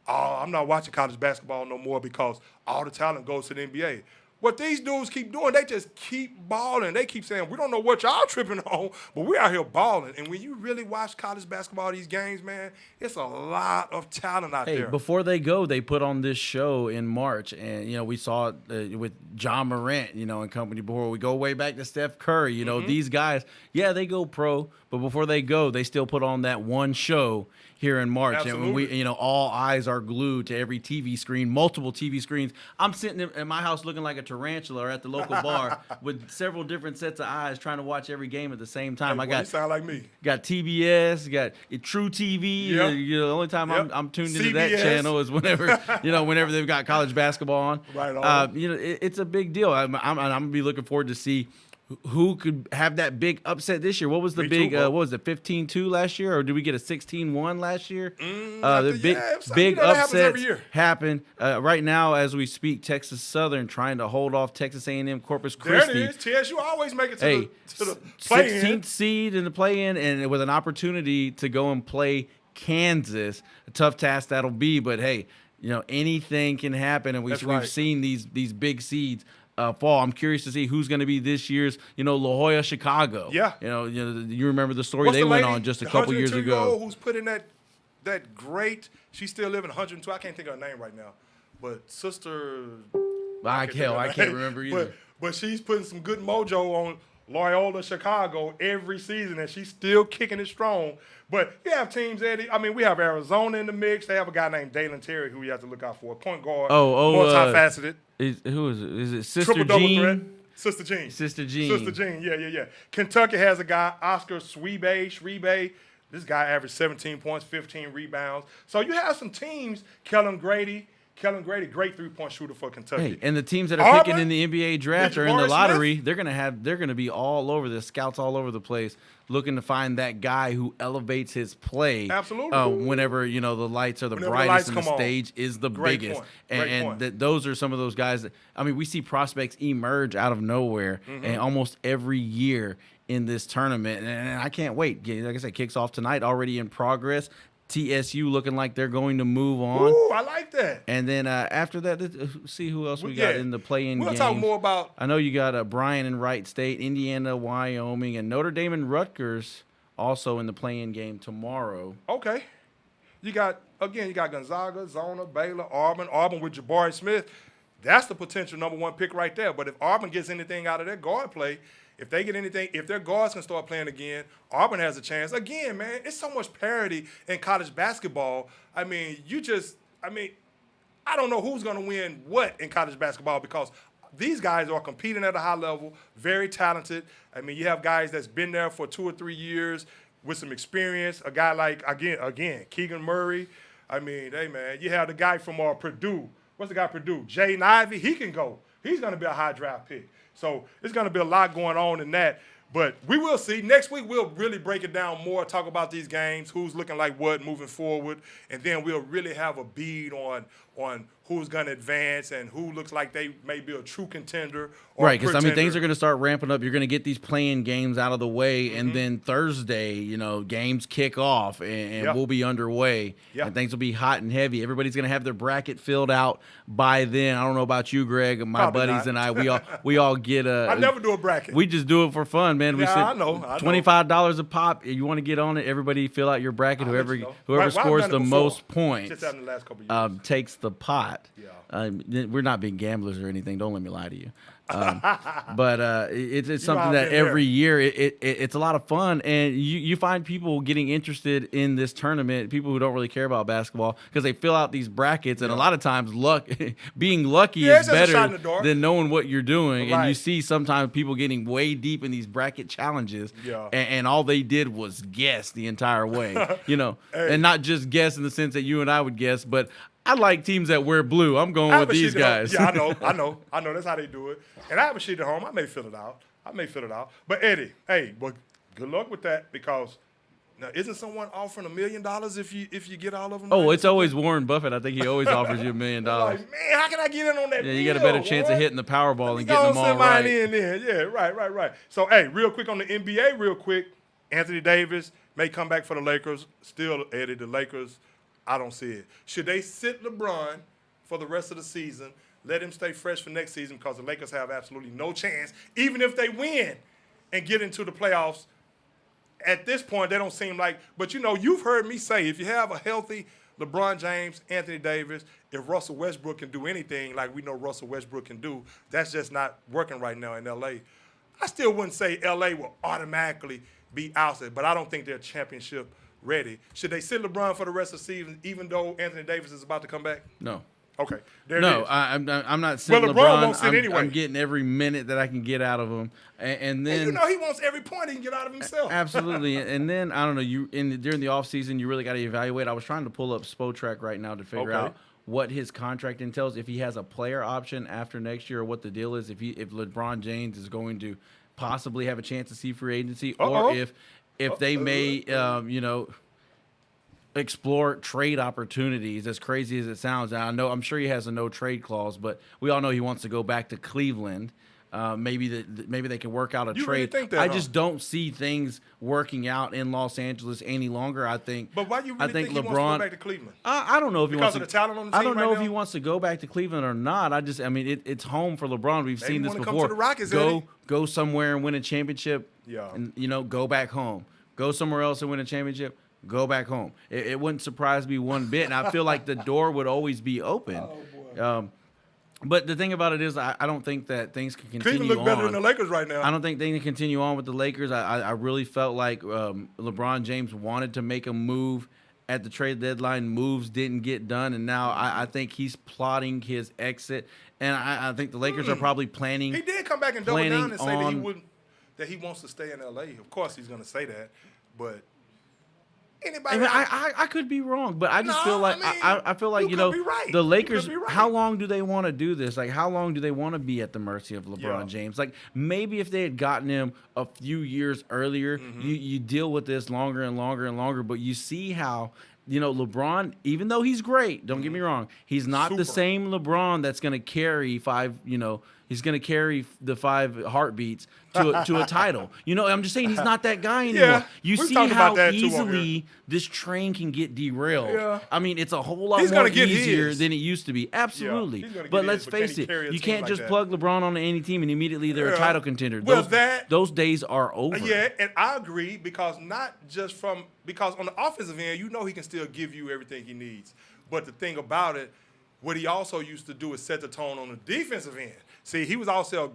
A: I'm not watching college basketball no more because all the talent goes to the NBA. What these dudes keep doing, they just keep balling. They keep saying, we don't know what y'all tripping on, but we out here balling. And when you really watch college basketball, these games, man, it's a lot of talent out there.
B: Before they go, they put on this show in March. And, we saw it with John Morant, and company before. We go way back to Steph Curry. These guys, they go pro. But before they go, they still put on that one show here in March.
A: Absolutely.
B: And all eyes are glued to every TV screen, multiple TV screens. I'm sitting in my house looking like a tarantula or at the local bar with several different sets of eyes trying to watch every game at the same time.
A: Hey, boy, you sound like me.
B: Got TBS, got True TV.
A: Yep.
B: The only time
A: Yep.
B: I'm tuned into that
A: CBS.
B: channel is whenever they've got college basketball on.
A: Right on.
B: It's a big deal. I'm gonna be looking forward to see who could have that big upset this year. What was the what was it, 15-2 last year, or did we get a 16-1 last year? The big upsets happen right now as we speak. Texas Southern trying to hold off Texas A&M Corpus Christi.
A: There it is. TSU always make it to the play-in.
B: 16th seed in the play-in, and with an opportunity to go and play Kansas. A tough task that'll be, but hey, anything can happen, and we've seen these big seeds fall. I'm curious to see who's going to be this year's, La Jolla, Chicago.
A: Yeah.
B: You remember the story they went on just a couple years ago.
A: Who's put in that great? She's still living 102. I can't think of her name right now, but Sister.
B: I can't remember either.
A: But she's putting some good mojo on Loyola, Chicago every season, and she's still kicking it strong. But you have teams, Eddie. I mean, we have Arizona in the mix. They have a guy named Dalen Terry who you have to look out for. Point guard. Multifaceted.
B: Who is it? Is it Sister
A: Triple double
B: Jean?
A: threat. Sister Jean.
B: Sister Jean.
A: Yeah. Kentucky has a guy, Oscar Schwebe. This guy averaged 17 points, 15 rebounds. So you have some teams, Kellen Grady, great three-point shooter for Kentucky.
B: Hey, and the teams that are picking in the NBA draft or in the lottery,
A: Smith,
B: they're gonna be all over the scouts all over the place, looking to find that guy who elevates his play.
A: Absolutely.
B: Whenever the lights are the brightest and the stage is the biggest. And those are some of those guys that we see prospects emerge out of nowhere, and almost every year in this tournament. And I can't wait. Like I said, kicks off tonight, already in progress. TSU looking like they're going to move on.
A: Ooh, I like that.
B: And then after that, let's see who else we got in the play-in games.
A: We'll talk more about.
B: I know you got Bryan and Wright State, Indiana, Wyoming, and Notre Dame and Rutgers also in the play-in game tomorrow.
A: Okay. You got Gonzaga, Zona, Baylor, Auburn with Jabari Smith. That's the potential number one pick right there. But if Auburn gets anything out of their guard play, if they get anything, if their guards can start playing again, Auburn has a chance. Again, man, it's so much parity in college basketball. I don't know who's going to win what in college basketball because these guys are competing at a high level, very talented. You have guys that's been there for 2 or 3 years with some experience. A guy like, again, Keegan Murray. Hey, man, you have the guy from Purdue. What's the guy Purdue? Jaden Ivey. He can go. He's going to be a high draft pick. So there's going to be a lot going on in that. But we will see. Next week, we'll really break it down more, talk about these games, who's looking like what moving forward. And then we'll really have a bead on who's going to advance and who looks like they may be a true contender.
B: Right, because, things are going to start ramping up. You're going to get these play-in games out of the way. And then Thursday, games kick off and we'll be underway. Yep. And things will be hot and heavy. Everybody's going to have their bracket filled out by then. I don't know about you, Greg. My
A: Probably
B: buddies
A: not.
B: and I, we all get
A: I never do a bracket.
B: We just do it for fun, man.
A: I know.
B: $25 a pop. You want to get on it, everybody fill out your bracket. Whoever scores the most points
A: just in the last couple years.
B: takes the pot.
A: Yeah.
B: We're not being gamblers or anything. Don't let me lie to you. But it's something that every year it's a lot of fun, and you find people getting interested in this tournament, people who don't really care about basketball, because they fill out these brackets, and a lot of times being lucky is better than knowing what you're doing. Right. And you see sometimes people getting way deep in these bracket challenges, and all they did was guess the entire way, and not just guess in the sense that you and I would guess, but I like teams that wear blue. I'm going with these guys.
A: Yeah, I know. That's how they do it. And I have a sheet at home. I may fill it out. But Eddie, well, good luck with that, because now isn't someone offering $1 million if you get all of them?
B: Oh, it's always Warren Buffett. I think he always offers you $1 million.
A: Like, man, how can I get in on that?
B: Yeah, you got a better chance of hitting the Powerball and getting them all right.
A: Yeah, right. So, real quick on the NBA, Anthony Davis may come back for the Lakers. Still, Eddie, the Lakers, I don't see it. Should they sit LeBron for the rest of the season, let him stay fresh for next season, because the Lakers have absolutely no chance, even if they win and get into the playoffs? At this point, they don't seem like – but, you've heard me say, if you have a healthy LeBron James, Anthony Davis, if Russell Westbrook can do anything like we know Russell Westbrook can do, that's just not working right now in L.A. I still wouldn't say L.A. will automatically be ousted, but I don't think they're championship ready. Should they sit LeBron for the rest of the season, even though Anthony Davis is about to come back?
B: No.
A: Okay. There it
B: No,
A: is.
B: I'm not sitting
A: Well, LeBron won't sit anyway.
B: I'm getting every minute that I can get out of him, and then
A: And he wants every point he can get out of himself.
B: absolutely. And then I don't know. During the offseason, you really got to evaluate. I was trying to pull up Spotrac right now to figure out what his contract entails, if he has a player option after next year, or what the deal is. If LeBron James is going to possibly have a chance to see free agency, or if they may explore trade opportunities. As crazy as it sounds, and I'm sure he has a no trade clause, but we all know he wants to go back to Cleveland. Maybe they can work out a
A: You
B: trade.
A: really think that,
B: I just don't see things working out in Los Angeles any longer. I think.
A: But why you really think he
B: LeBron
A: wants to go back to Cleveland?
B: I don't know if he wants
A: Because of the talent on the team
B: I don't know
A: right
B: if he
A: now?
B: wants to go back to Cleveland or not. It's home for LeBron. We've
A: Maybe
B: seen
A: he
B: this
A: wanna come
B: before.
A: to the Rockets,
B: go
A: Eddie.
B: go somewhere and win a championship.
A: Yeah.
B: And go back home. Go somewhere else and win a championship. Go back home. It wouldn't surprise me one bit, and I feel like the door would always be open.
A: Oh, boy.
B: But the thing about it is, I don't think that things can continue
A: Cleveland look better
B: on.
A: than the Lakers right now.
B: I don't think they can continue on with the Lakers. I really felt like LeBron James wanted to make a move at the trade deadline. Moves didn't get done, and now I think he's plotting his exit. And I think the Lakers are probably planning.
A: He did come back and double down and say that he
B: on-
A: wouldn't, that he wants to stay in LA. Of course, he's going to say that, but anybody.
B: I could be wrong, but I just
A: No,
B: feel like
A: I mean,
B: I feel like
A: you could be right.
B: the
A: You
B: Lakers.
A: could be right.
B: How long do they want to do this? Like, how long do they want to be at the mercy of LeBron
A: Yeah.
B: James? Like, maybe if they had gotten him a few years earlier,
A: Mm-hmm.
B: you deal with this longer and longer and longer. But you see how. LeBron, even though he's great, don't get me wrong, he's not the
A: Super.
B: same LeBron that's going to carry he's going to carry the 5 heartbeats to a title. I'm just saying he's not that guy anymore.
A: Yeah,
B: You
A: we've
B: see
A: talked
B: how
A: about that too on
B: easily this train can get derailed.
A: Yeah.
B: I mean, it's a whole lot
A: He's
B: more
A: gonna get
B: easier
A: his.
B: than it used to be. Absolutely.
A: he's gonna
B: But
A: get
B: let's
A: his, but can
B: face
A: he
B: it,
A: carry a
B: you
A: team
B: can't
A: like
B: just
A: that?
B: plug LeBron onto any team and immediately they're a
A: Yeah.
B: title contender.
A: Well,
B: Those days are over.
A: Yeah, and I agree because on the offensive end, he can still give you everything he needs. But the thing about it, what he also used to do is set the tone on the defensive end. See, he was also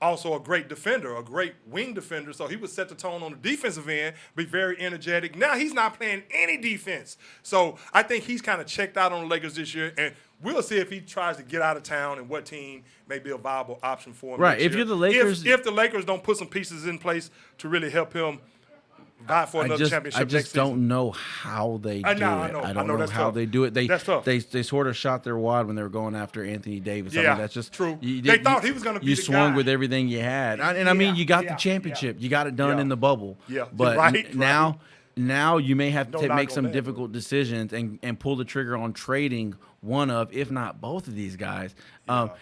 A: a great defender, a great wing defender. So he would set the tone on the defensive end, be very energetic. Now he's not playing any defense. So I think he's kind of checked out on the Lakers this year. And we'll see if he tries to get out of town and what team may be a viable option for him.
B: Right,
A: next
B: if
A: year.
B: you're the Lakers-
A: if the Lakers don't put some pieces in place to really help him vie for another championship
B: I
A: next
B: just
A: season.
B: don't know how they do
A: I
B: it.
A: know,
B: I
A: I
B: don't
A: know,
B: know
A: that's
B: how
A: tough.
B: they do it.
A: That's tough.
B: They sort of shot their wad when they were going after Anthony Davis. I
A: Yeah,
B: mean, that's just
A: true.
B: You
A: They thought he was gonna be
B: You
A: the
B: swung
A: guy.
B: with everything you had, and I mean, you got the
A: yeah,
B: championship. You got it done
A: Yeah.
B: in the bubble.
A: Yeah,
B: but
A: right,
B: now you may have
A: No
B: to
A: knock
B: make
A: on
B: some
A: that.
B: difficult decisions and pull the trigger on trading one of, if not both of these guys,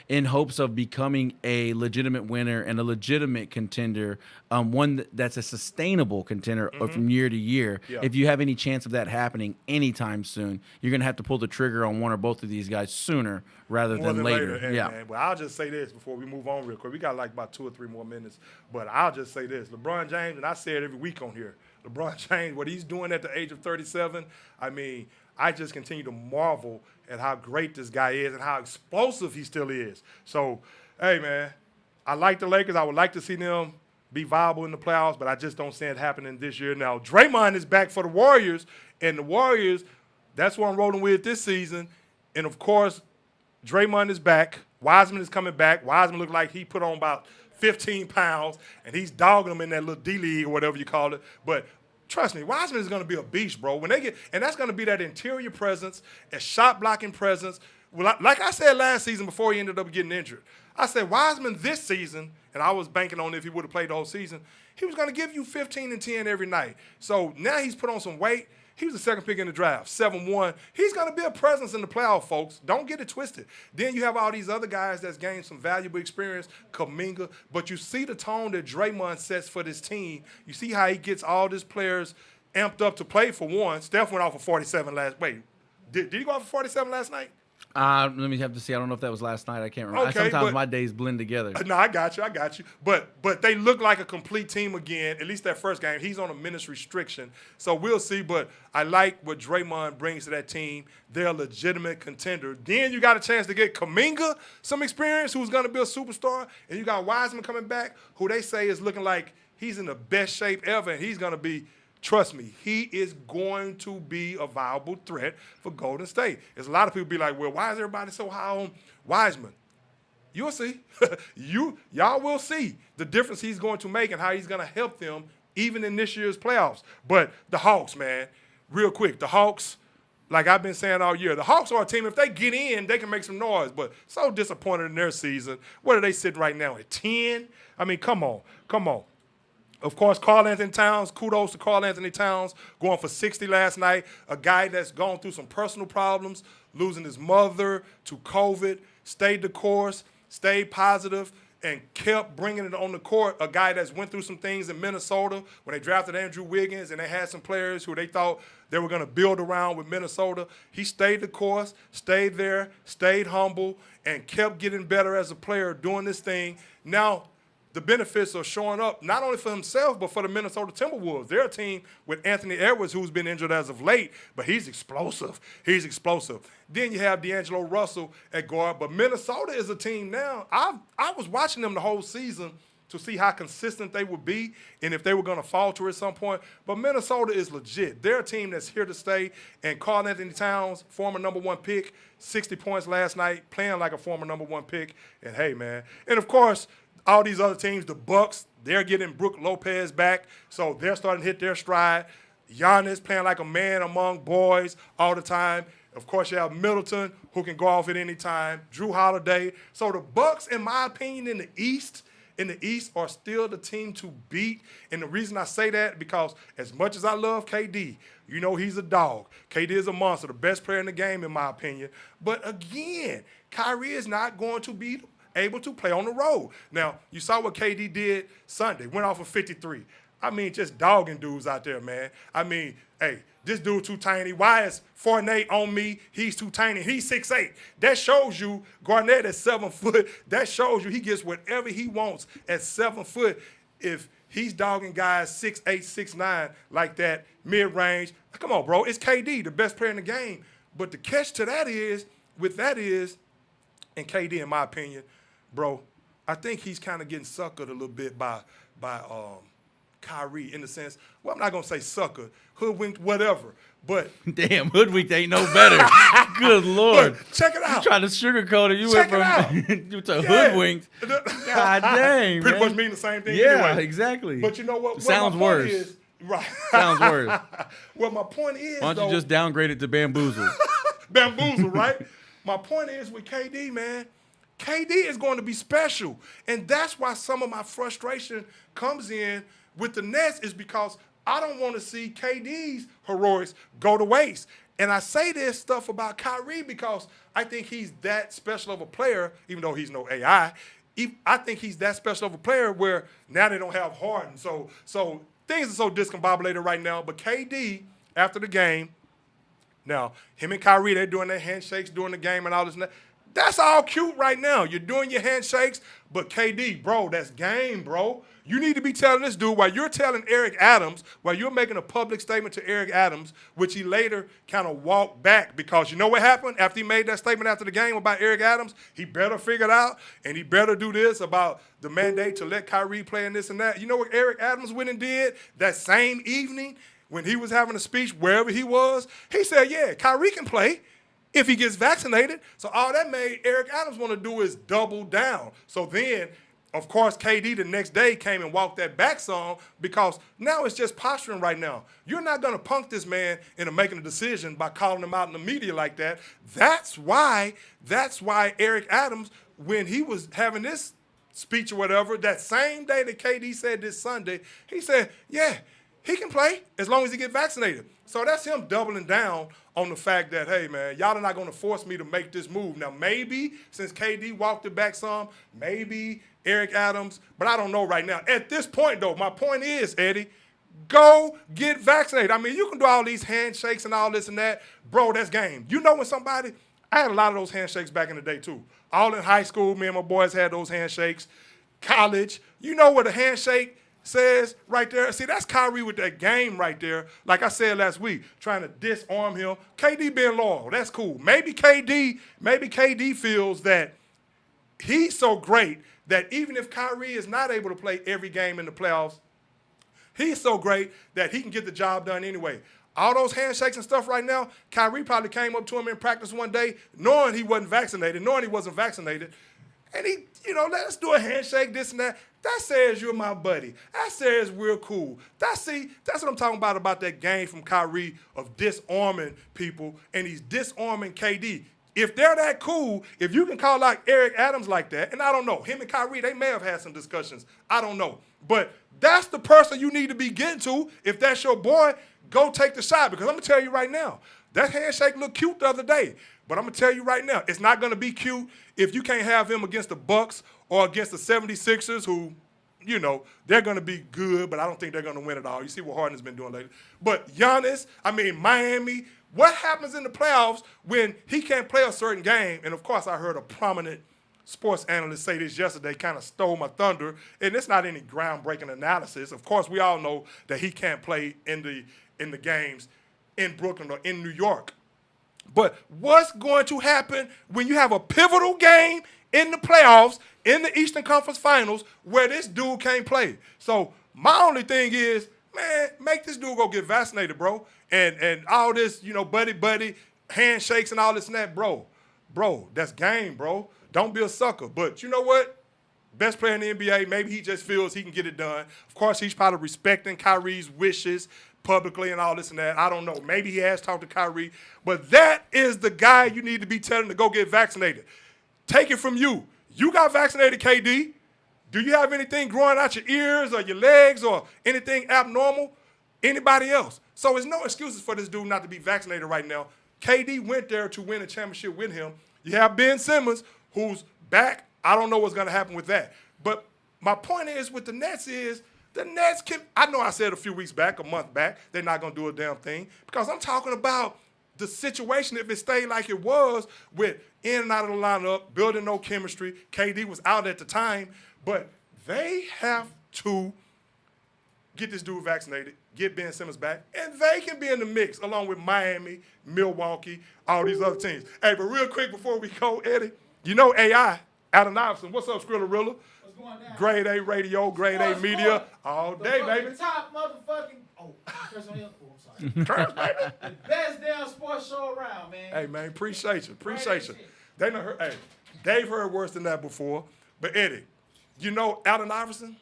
B: in hopes of becoming a legitimate winner and a legitimate contender, one that's a sustainable contender from year to year.
A: Yeah.
B: If you have any chance of that happening anytime soon, you're going to have to pull the trigger on one or both of these guys sooner rather
A: More
B: than later.
A: Hey,
B: Yeah.
A: man, well, I'll just say this before we move on real quick. We got like about 2 or 3 more minutes, but I'll just say this. LeBron James, and I say it every week on here, LeBron James, what he's doing at the age of 37, I mean, I just continue to marvel at how great this guy is and how explosive he still is. So, hey, man, I like the Lakers. I would like to see them be viable in the playoffs, but I just don't see it happening this year. Now, Draymond is back for the Warriors, and the Warriors, that's what I'm rolling with this season. And, of course, Draymond is back. Wiseman is coming back. Wiseman looked like he put on about 15 pounds, and he's dogging them in that little D-League or whatever you call it. But trust me, Wiseman is going to be a beast, bro. When they get, and that's going to be that interior presence, a shot blocking presence. Well, like I said last season before he ended up getting injured, I said Wiseman this season, and I was banking on if he would have played the whole season, he was going to give you 15 and 10 every night. So now he's put on some weight. He was the second pick in the draft, 7-1. He's going to be a presence in the playoff, folks. Don't get it twisted. Then you have all these other guys that's gained some valuable experience, Kuminga. But you see the tone that Draymond sets for this team. You see how he gets all these players amped up to play for one. Steph went off for 47 last – wait, did he go off for 47 last night?
B: Let me have to see. I don't know if that was last night. I can't remember.
A: Okay,
B: Sometimes
A: but-
B: my days blend together.
A: No, I got you. But they look like a complete team again, at least that first game. He's on a minutes restriction. So we'll see. But I like what Draymond brings to that team. They're a legitimate contender. Then you got a chance to get Kuminga some experience, who's going to be a superstar. And you got Wiseman coming back, who they say is looking like he's in the best shape ever, and he's going to be trust me, he is going to be a viable threat for Golden State. There's a lot of people be like, well, why is everybody so high on Wiseman? You'll see. Y'all will see the difference he's going to make and how he's going to help them even in this year's playoffs. But the Hawks, man, real quick, the Hawks, like I've been saying all year, the Hawks are a team, if they get in, they can make some noise, but so disappointed in their season. What are they sitting right now, at 10? I mean, come on. Of course, Karl-Anthony Towns, kudos to Karl-Anthony Towns, going for 60 last night, a guy that's gone through some personal problems, losing his mother to COVID, stayed the course, stayed positive, and kept bringing it on the court, a guy that's went through some things in Minnesota when they drafted Andrew Wiggins and they had some players who they thought they were going to build around with Minnesota. He stayed the course, stayed there, stayed humble, and kept getting better as a player doing this thing. Now, the benefits are showing up not only for himself, but for the Minnesota Timberwolves. They're a team with Anthony Edwards, who's been injured as of late, but he's explosive. Then you have D'Angelo Russell at guard, but Minnesota is a team now. I was watching them the whole season to see how consistent they would be and if they were going to falter at some point. But Minnesota is legit. They're a team that's here to stay, and Karl-Anthony Towns, former number 1 pick, 60 points last night, playing like a former number 1 pick. And, hey, man. And, of course, all these other teams, the Bucks, they're getting Brook Lopez back, so they're starting to hit their stride. Giannis playing like a man among boys all the time. Of course, you have Middleton, who can go off at any time. Drew Holiday. So the Bucks, in my opinion, in the East are still the team to beat. And the reason I say that, because as much as I love KD, you know he's a dog. KD is a monster, the best player in the game, in my opinion. But again, Kyrie is not going to be able to play on the road. Now, you saw what KD did Sunday, went off of 53. I mean, just dogging dudes out there, man. I mean, hey, this dude too tiny. Why is Fournier on me? He's too tiny. He's 6'8". That shows you Garnett at 7 foot. That shows you he gets whatever he wants at 7 foot. If he's dogging guys 6'8", 6'9", like that, mid-range. Come on, bro. It's KD, the best player in the game. But the catch to that is, and KD, in my opinion, bro, I think he's kind of getting suckered a little bit by Kyrie in the sense, well, I'm not going to say sucker, hoodwinked, whatever, but.
B: Damn, hoodwinked ain't no better. Good Lord.
A: Check it out.
B: You trying to sugarcoat it. You
A: check
B: went from hoodwinked. God dang,
A: Pretty
B: man.
A: much mean the same thing
B: Yeah,
A: anyway.
B: exactly.
A: But you know what?
B: Sounds worse.
A: Is, right.
B: Sounds worse.
A: Well, my point is,
B: why don't you just downgrade it to bamboozle?
A: Bamboozle, right? My point is with KD, man, KD is going to be special. And that's why some of my frustration comes in with the Nets, is because I don't want to see KD's heroics go to waste. And I say this stuff about Kyrie because I think he's that special of a player, even though he's no AI. I think he's that special of a player where now they don't have Harden. So things are so discombobulated right now. But KD, after the game, now, him and Kyrie, they're doing their handshakes during the game and all this and that. That's all cute right now. You're doing your handshakes, but KD, bro, that's game, bro. You need to be telling this dude, while you're telling Eric Adams, while you're making a public statement to Eric Adams, which he later kind of walked back, because you know what happened after he made that statement after the game about Eric Adams? He better figure it out, and he better do this about the mandate to let Kyrie play and this and that. You know what Eric Adams went and did that same evening when he was having a speech wherever he was? He said, yeah, Kyrie can play if he gets vaccinated. So all that made Eric Adams want to do is double down. So then, of course, KD the next day came and walked that back some, because now it's just posturing right now. You're not going to punk this man into making a decision by calling him out in the media like that. That's why Eric Adams, when he was having this speech or whatever, that same day that KD said this Sunday, he said, yeah, he can play as long as he get vaccinated. So that's him doubling down on the fact that, hey, man, y'all are not going to force me to make this move. Now, maybe since KD walked it back some, maybe Eric Adams, but I don't know right now. At this point, though, my point is, Eddie, go get vaccinated. I mean, you can do all these handshakes and all this and that. Bro, that's game. You know when somebody – I had a lot of those handshakes back in the day, too. All in high school, me and my boys had those handshakes. College, you know what a handshake – says right there. See, that's Kyrie with that game right there. Like I said last week, trying to disarm him. KD being loyal, that's cool. Maybe KD feels that he's so great that even if Kyrie is not able to play every game in the playoffs, He's so great that he can get the job done anyway. All those handshakes and stuff right now, Kyrie probably came up to him in practice one day knowing he wasn't vaccinated, and he, let's do a handshake, this and that. That says you're my buddy. That says we're cool. That's what I'm talking about that game from Kyrie of disarming people, and he's disarming KD. If they're that cool, if you can call out Eric Adams like that, and I don't know, him and Kyrie, they may have had some discussions. I don't know. But that's the person you need to be getting to. If that's your boy, go take the shot. Because I'm going to tell you right now, that handshake looked cute the other day. But I'm going to tell you right now, it's not going to be cute if you can't have him against the Bucks or against the 76ers who, they're going to be good, but I don't think they're going to win it all. You see what Harden's been doing lately. But Giannis, Miami, what happens in the playoffs when he can't play a certain game? And, of course, I heard a prominent sports analyst say this yesterday, kind of stole my thunder, and it's not any groundbreaking analysis. Of course, we all know that he can't play in the games in Brooklyn or in New York. But what's going to happen when you have a pivotal game in the playoffs, in the Eastern Conference Finals, where this dude can't play? So my only thing is, man, make this dude go get vaccinated, bro. And all this, buddy, handshakes and all this and that, bro, that's game, bro. Don't be a sucker. But you know what? Best player in the NBA, maybe he just feels he can get it done. Of course, he's probably respecting Kyrie's wishes publicly and all this and that. I don't know. Maybe he has talked to Kyrie. But that is the guy you need to be telling to go get vaccinated. Take it from you. You got vaccinated, KD. Do you have anything growing out your ears or your legs or anything abnormal? Anybody else? So there's no excuses for this dude not to be vaccinated right now. KD went there to win a championship with him. You have Ben Simmons, who's back. I don't know what's going to happen with that. But my point is with the Nets is the Nets can – I know I said a month back, they're not going to do a damn thing because I'm talking about the situation if it stayed like it was with in and out of the lineup, building no chemistry. KD was out at the time. But they have to get this dude vaccinated, get Ben Simmons back, and they can be in the mix along with Miami, Milwaukee, all these other teams. Hey, but real quick before we go, Eddie, AI, Allen Iverson. What's up, Skrilla?
C: What's going down?
A: Grade A radio, grade A media, all day, baby.
C: Top motherfucking, curse on him. I'm sorry.
A: Curse, baby.
C: The best damn sports show around, man.
A: Hey, man, appreciate you. They done heard, they've heard worse than that before. But, Eddie, Allen Iverson?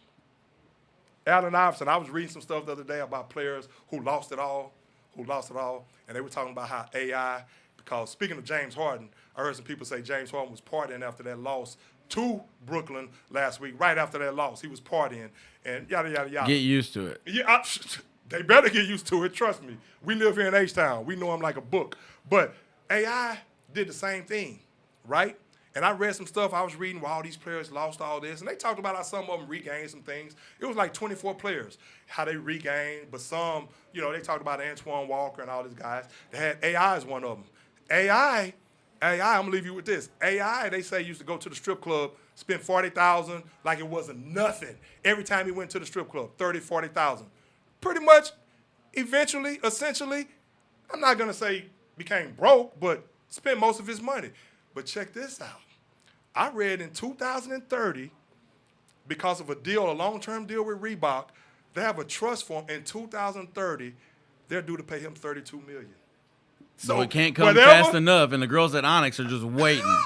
A: Allen Iverson, I was reading some stuff the other day about players who lost it all, and they were talking about how AI, because speaking of James Harden, I heard some people say James Harden was partying after that loss to Brooklyn last week. Right after that loss, he was partying, and yada, yada, yada.
B: Get used to it.
A: Yeah, they better get used to it, trust me. We live here in H-Town. We know him like a book. But AI did the same thing, right? And I read some stuff I was reading where all these players lost all this. And they talked about how some of them regained some things. It was like 24 players, how they regained. But some, they talked about Antoine Walker and all these guys. They had AI as one of them. AI, I'm going to leave you with this. AI, they say, used to go to the strip club, spend $40,000 like it wasn't nothing. Every time he went to the strip club, $30,000, $40,000. Pretty much, eventually, essentially, I'm not going to say became broke, but spent most of his money. But check this out. I read in 2030, because of a long-term deal with Reebok, they have a trust fund. In 2030, they're due to pay him $32 million.
B: So it can't come fast enough, and the girls at Onyx are just waiting.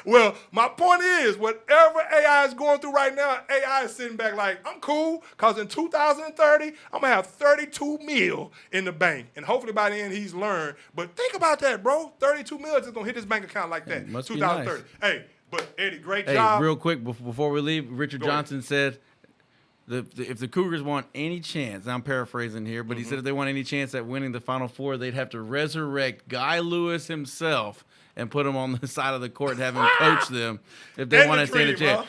A: Well, my point is, whatever AI is going through right now, AI is sitting back like, I'm cool, because in 2030, I'm going to have $32 million in the bank. And hopefully by the end, he's learned. But think about that, bro. $32 million is going to hit his bank account like that.
B: Must
A: 2030.
B: Be nice.
A: Hey, but Eddie, great job.
B: Hey, real quick, before we leave, Richard Johnson said, if the Cougars want any chance, I'm paraphrasing here, but he said if they want any chance at winning the Final Four, they'd have to resurrect Guy Lewis himself and put him on the side of the court and have him coach them if they want to stand a chance.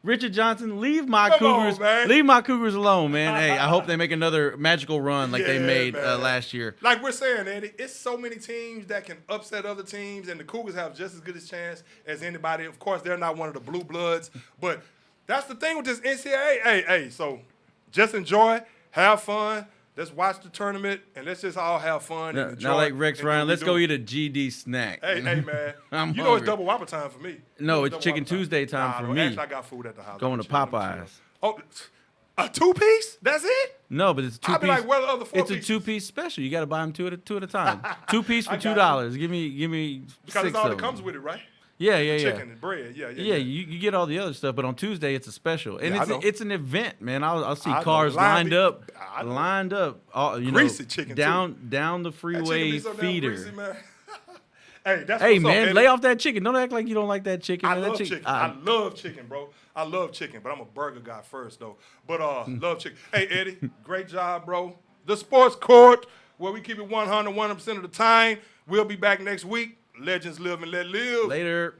B: Richard Johnson, leave my Cougars alone, man. Hey, I hope they make another magical run like they made last year.
A: Like we're saying, Eddie, it's so many teams that can upset other teams, and the Cougars have just as good a chance as anybody. Of course, they're not one of the blue bloods, but that's the thing with this NCAA. Hey, so just enjoy, have fun. Let's watch the tournament, and let's just all have fun and enjoy.
B: Not like Rex Ryan. Let's go eat a GD snack.
A: Hey, man.
B: I'm
A: know it's double whopper time for me.
B: No, it's Chicken Tuesday time for me.
A: Actually, I got food at the house.
B: Going to Popeyes.
A: Oh, A 2-piece? That's it?
B: No, but it's a 2-piece.
A: I'd be like, what are the other 4
B: It's a
A: pieces?
B: 2-piece special. You got to buy them two at a time. 2-piece for
A: I got
B: $2. Give me
A: Because
B: 6
A: it's all
B: of
A: that
B: them.
A: comes with it, right?
B: Yeah.
A: Chicken and bread. Yeah.
B: Yeah, you get all the other stuff, but on Tuesday it's a special, and
A: Yeah, I know.
B: it's an event, man. I'll see
A: I know.
B: cars
A: Line
B: lined
A: be-
B: up, all,
A: Greasy chicken,
B: down the
A: That chicken
B: freeway
A: be so damn
B: feeder.
A: greasy, man. Hey, that's
B: Hey
A: what's
B: man,
A: up, Eddie.
B: lay off that chicken. Don't act like you don't like that chicken.
A: I
B: man. That
A: love chicken. I love chicken, bro. I love chicken, but I'm a burger guy first, though. But love chicken. Hey, Eddie, great job, bro. The Sports Court, where we keep it 100% of the time. We'll be back next week. Legends live and let live.
B: Later.